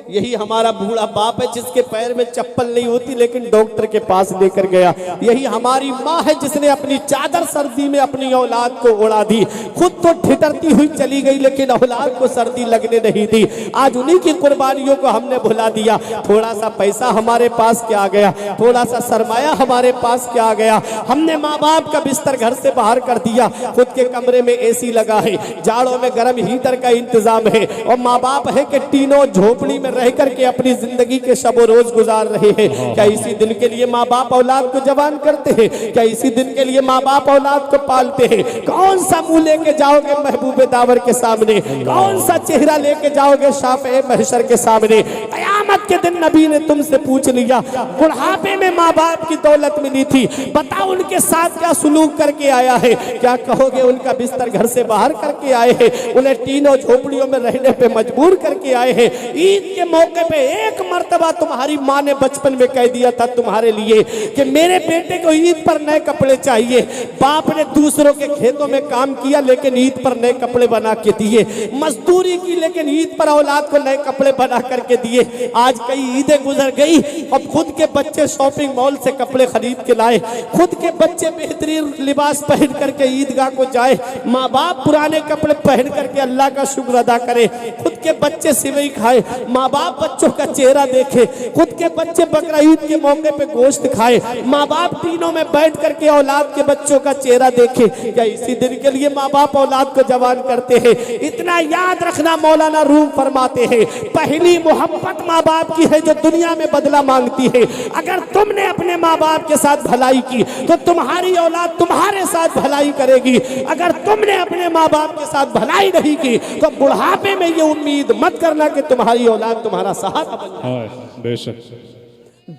यही हमारा बूढ़ा बाप है जिसके पैर में चप्पल नहीं होती लेकिन डॉक्टर के पास लेकर गया। यही हमारी माँ है जिसने अपनी चादर सर्दी में अपनी औलाद को उड़ा दी, खुद तो ठिठरती हुई चली गई लेकिन औलाद को सर्दी लगने नहीं दी। आज उन्हीं की कुर्बानियों को हमने भुला दिया। थोड़ा सा पैसा हमारे पास क्या आ गया, थोड़ा सा सरमाया हमारे पास क्या आ गया, हमने माँ बाप का बिस्तर घर से बाहर कर दिया। खुद के कमरे में एसी लगा है, जाड़ों में गर्म हीटर का इंतजाम है और माँ बाप है कि टीनों झोपड़ी में रह करके अपनी जिंदगी के शब रोज गुजार रहे हैं। क्या इसी दिन के लिए माँ बाप औलाद को जवान करते हैं? क्या इसी दिन के लिए माँ बाप औलाद को पालते हैं? कौन सा मुंह लेके जाओगे महबूबे दावर के सामने? कौन सा चेहरा लेके जाओगे शाफ़े महशर के सामने? कयामत के दिन नबी ने तुमसे पूछ लिया, बुढ़ापे में माँ बाप की दौलत मिली थी, बताओ उनके साथ क्या सुलूक करके आया है? क्या कहोगे उनका बिस्तर घर से बाहर करके आए हैं, उन्हें तीनों झोपड़ियों में रहने पे मजबूर करके आए हैं? ईद के मौके पे एक मर्तबा तुम्हारी माँ ने बचपन में कह दिया था तुम्हारे लिए कि मेरे बेटे को ईद पर नए कपड़े चाहिए। बाप ने दूसरों के खेतों में काम किया लेकिन ईद पर नए कपड़े बना के दिए, मजदूरी की लेकिन ईद पर औलाद को नए कपड़े बना करके दिए। आज कई ईदें गुजर गई, अब खुद के बच्चे शॉपिंग मॉल से कपड़े खरीद के लाए, खुद के बच्चे बेहतरीन लिबास पहन करके ईदगाह को जाए, माँ बाप पुराने कपड़े पहन करके अल्लाह का शुक्र अदा करे। खुद के बच्चे सिवई खाए, माँ बाप बच्चों का चेहरा देखे, खुद के बच्चे बकरा ईद के मौके पे गोश्त खाए, माँ बाप तीनों में बैठ करके औलाद के बच्चों का चेहरा देखे। क्या इसी दिन के लिए माँ बाप औलाद को जवान करते हैं? इतना याद रखना, मौलाना रूम फरमाते हैं, पहली मोहब्बत माँ बाप की है जो दुनिया में बदला मांगती है। अगर तुमने अपने माँ बाप के साथ भलाई की तो तुम्हारी औलाद तुम्हारे साथ भलाई करेगी। अगर तुमने अपने माँ बाप के साथ भलाई नहीं की तो बुढ़ापे में ये उम्मीद मत करना कि तुम्हारी औलाद तुम्हारा सहारा बन जाए। हाय बेशक।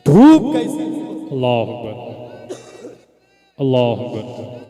धूप कैसे? अल्लाह अकबर, अल्लाह अकबर।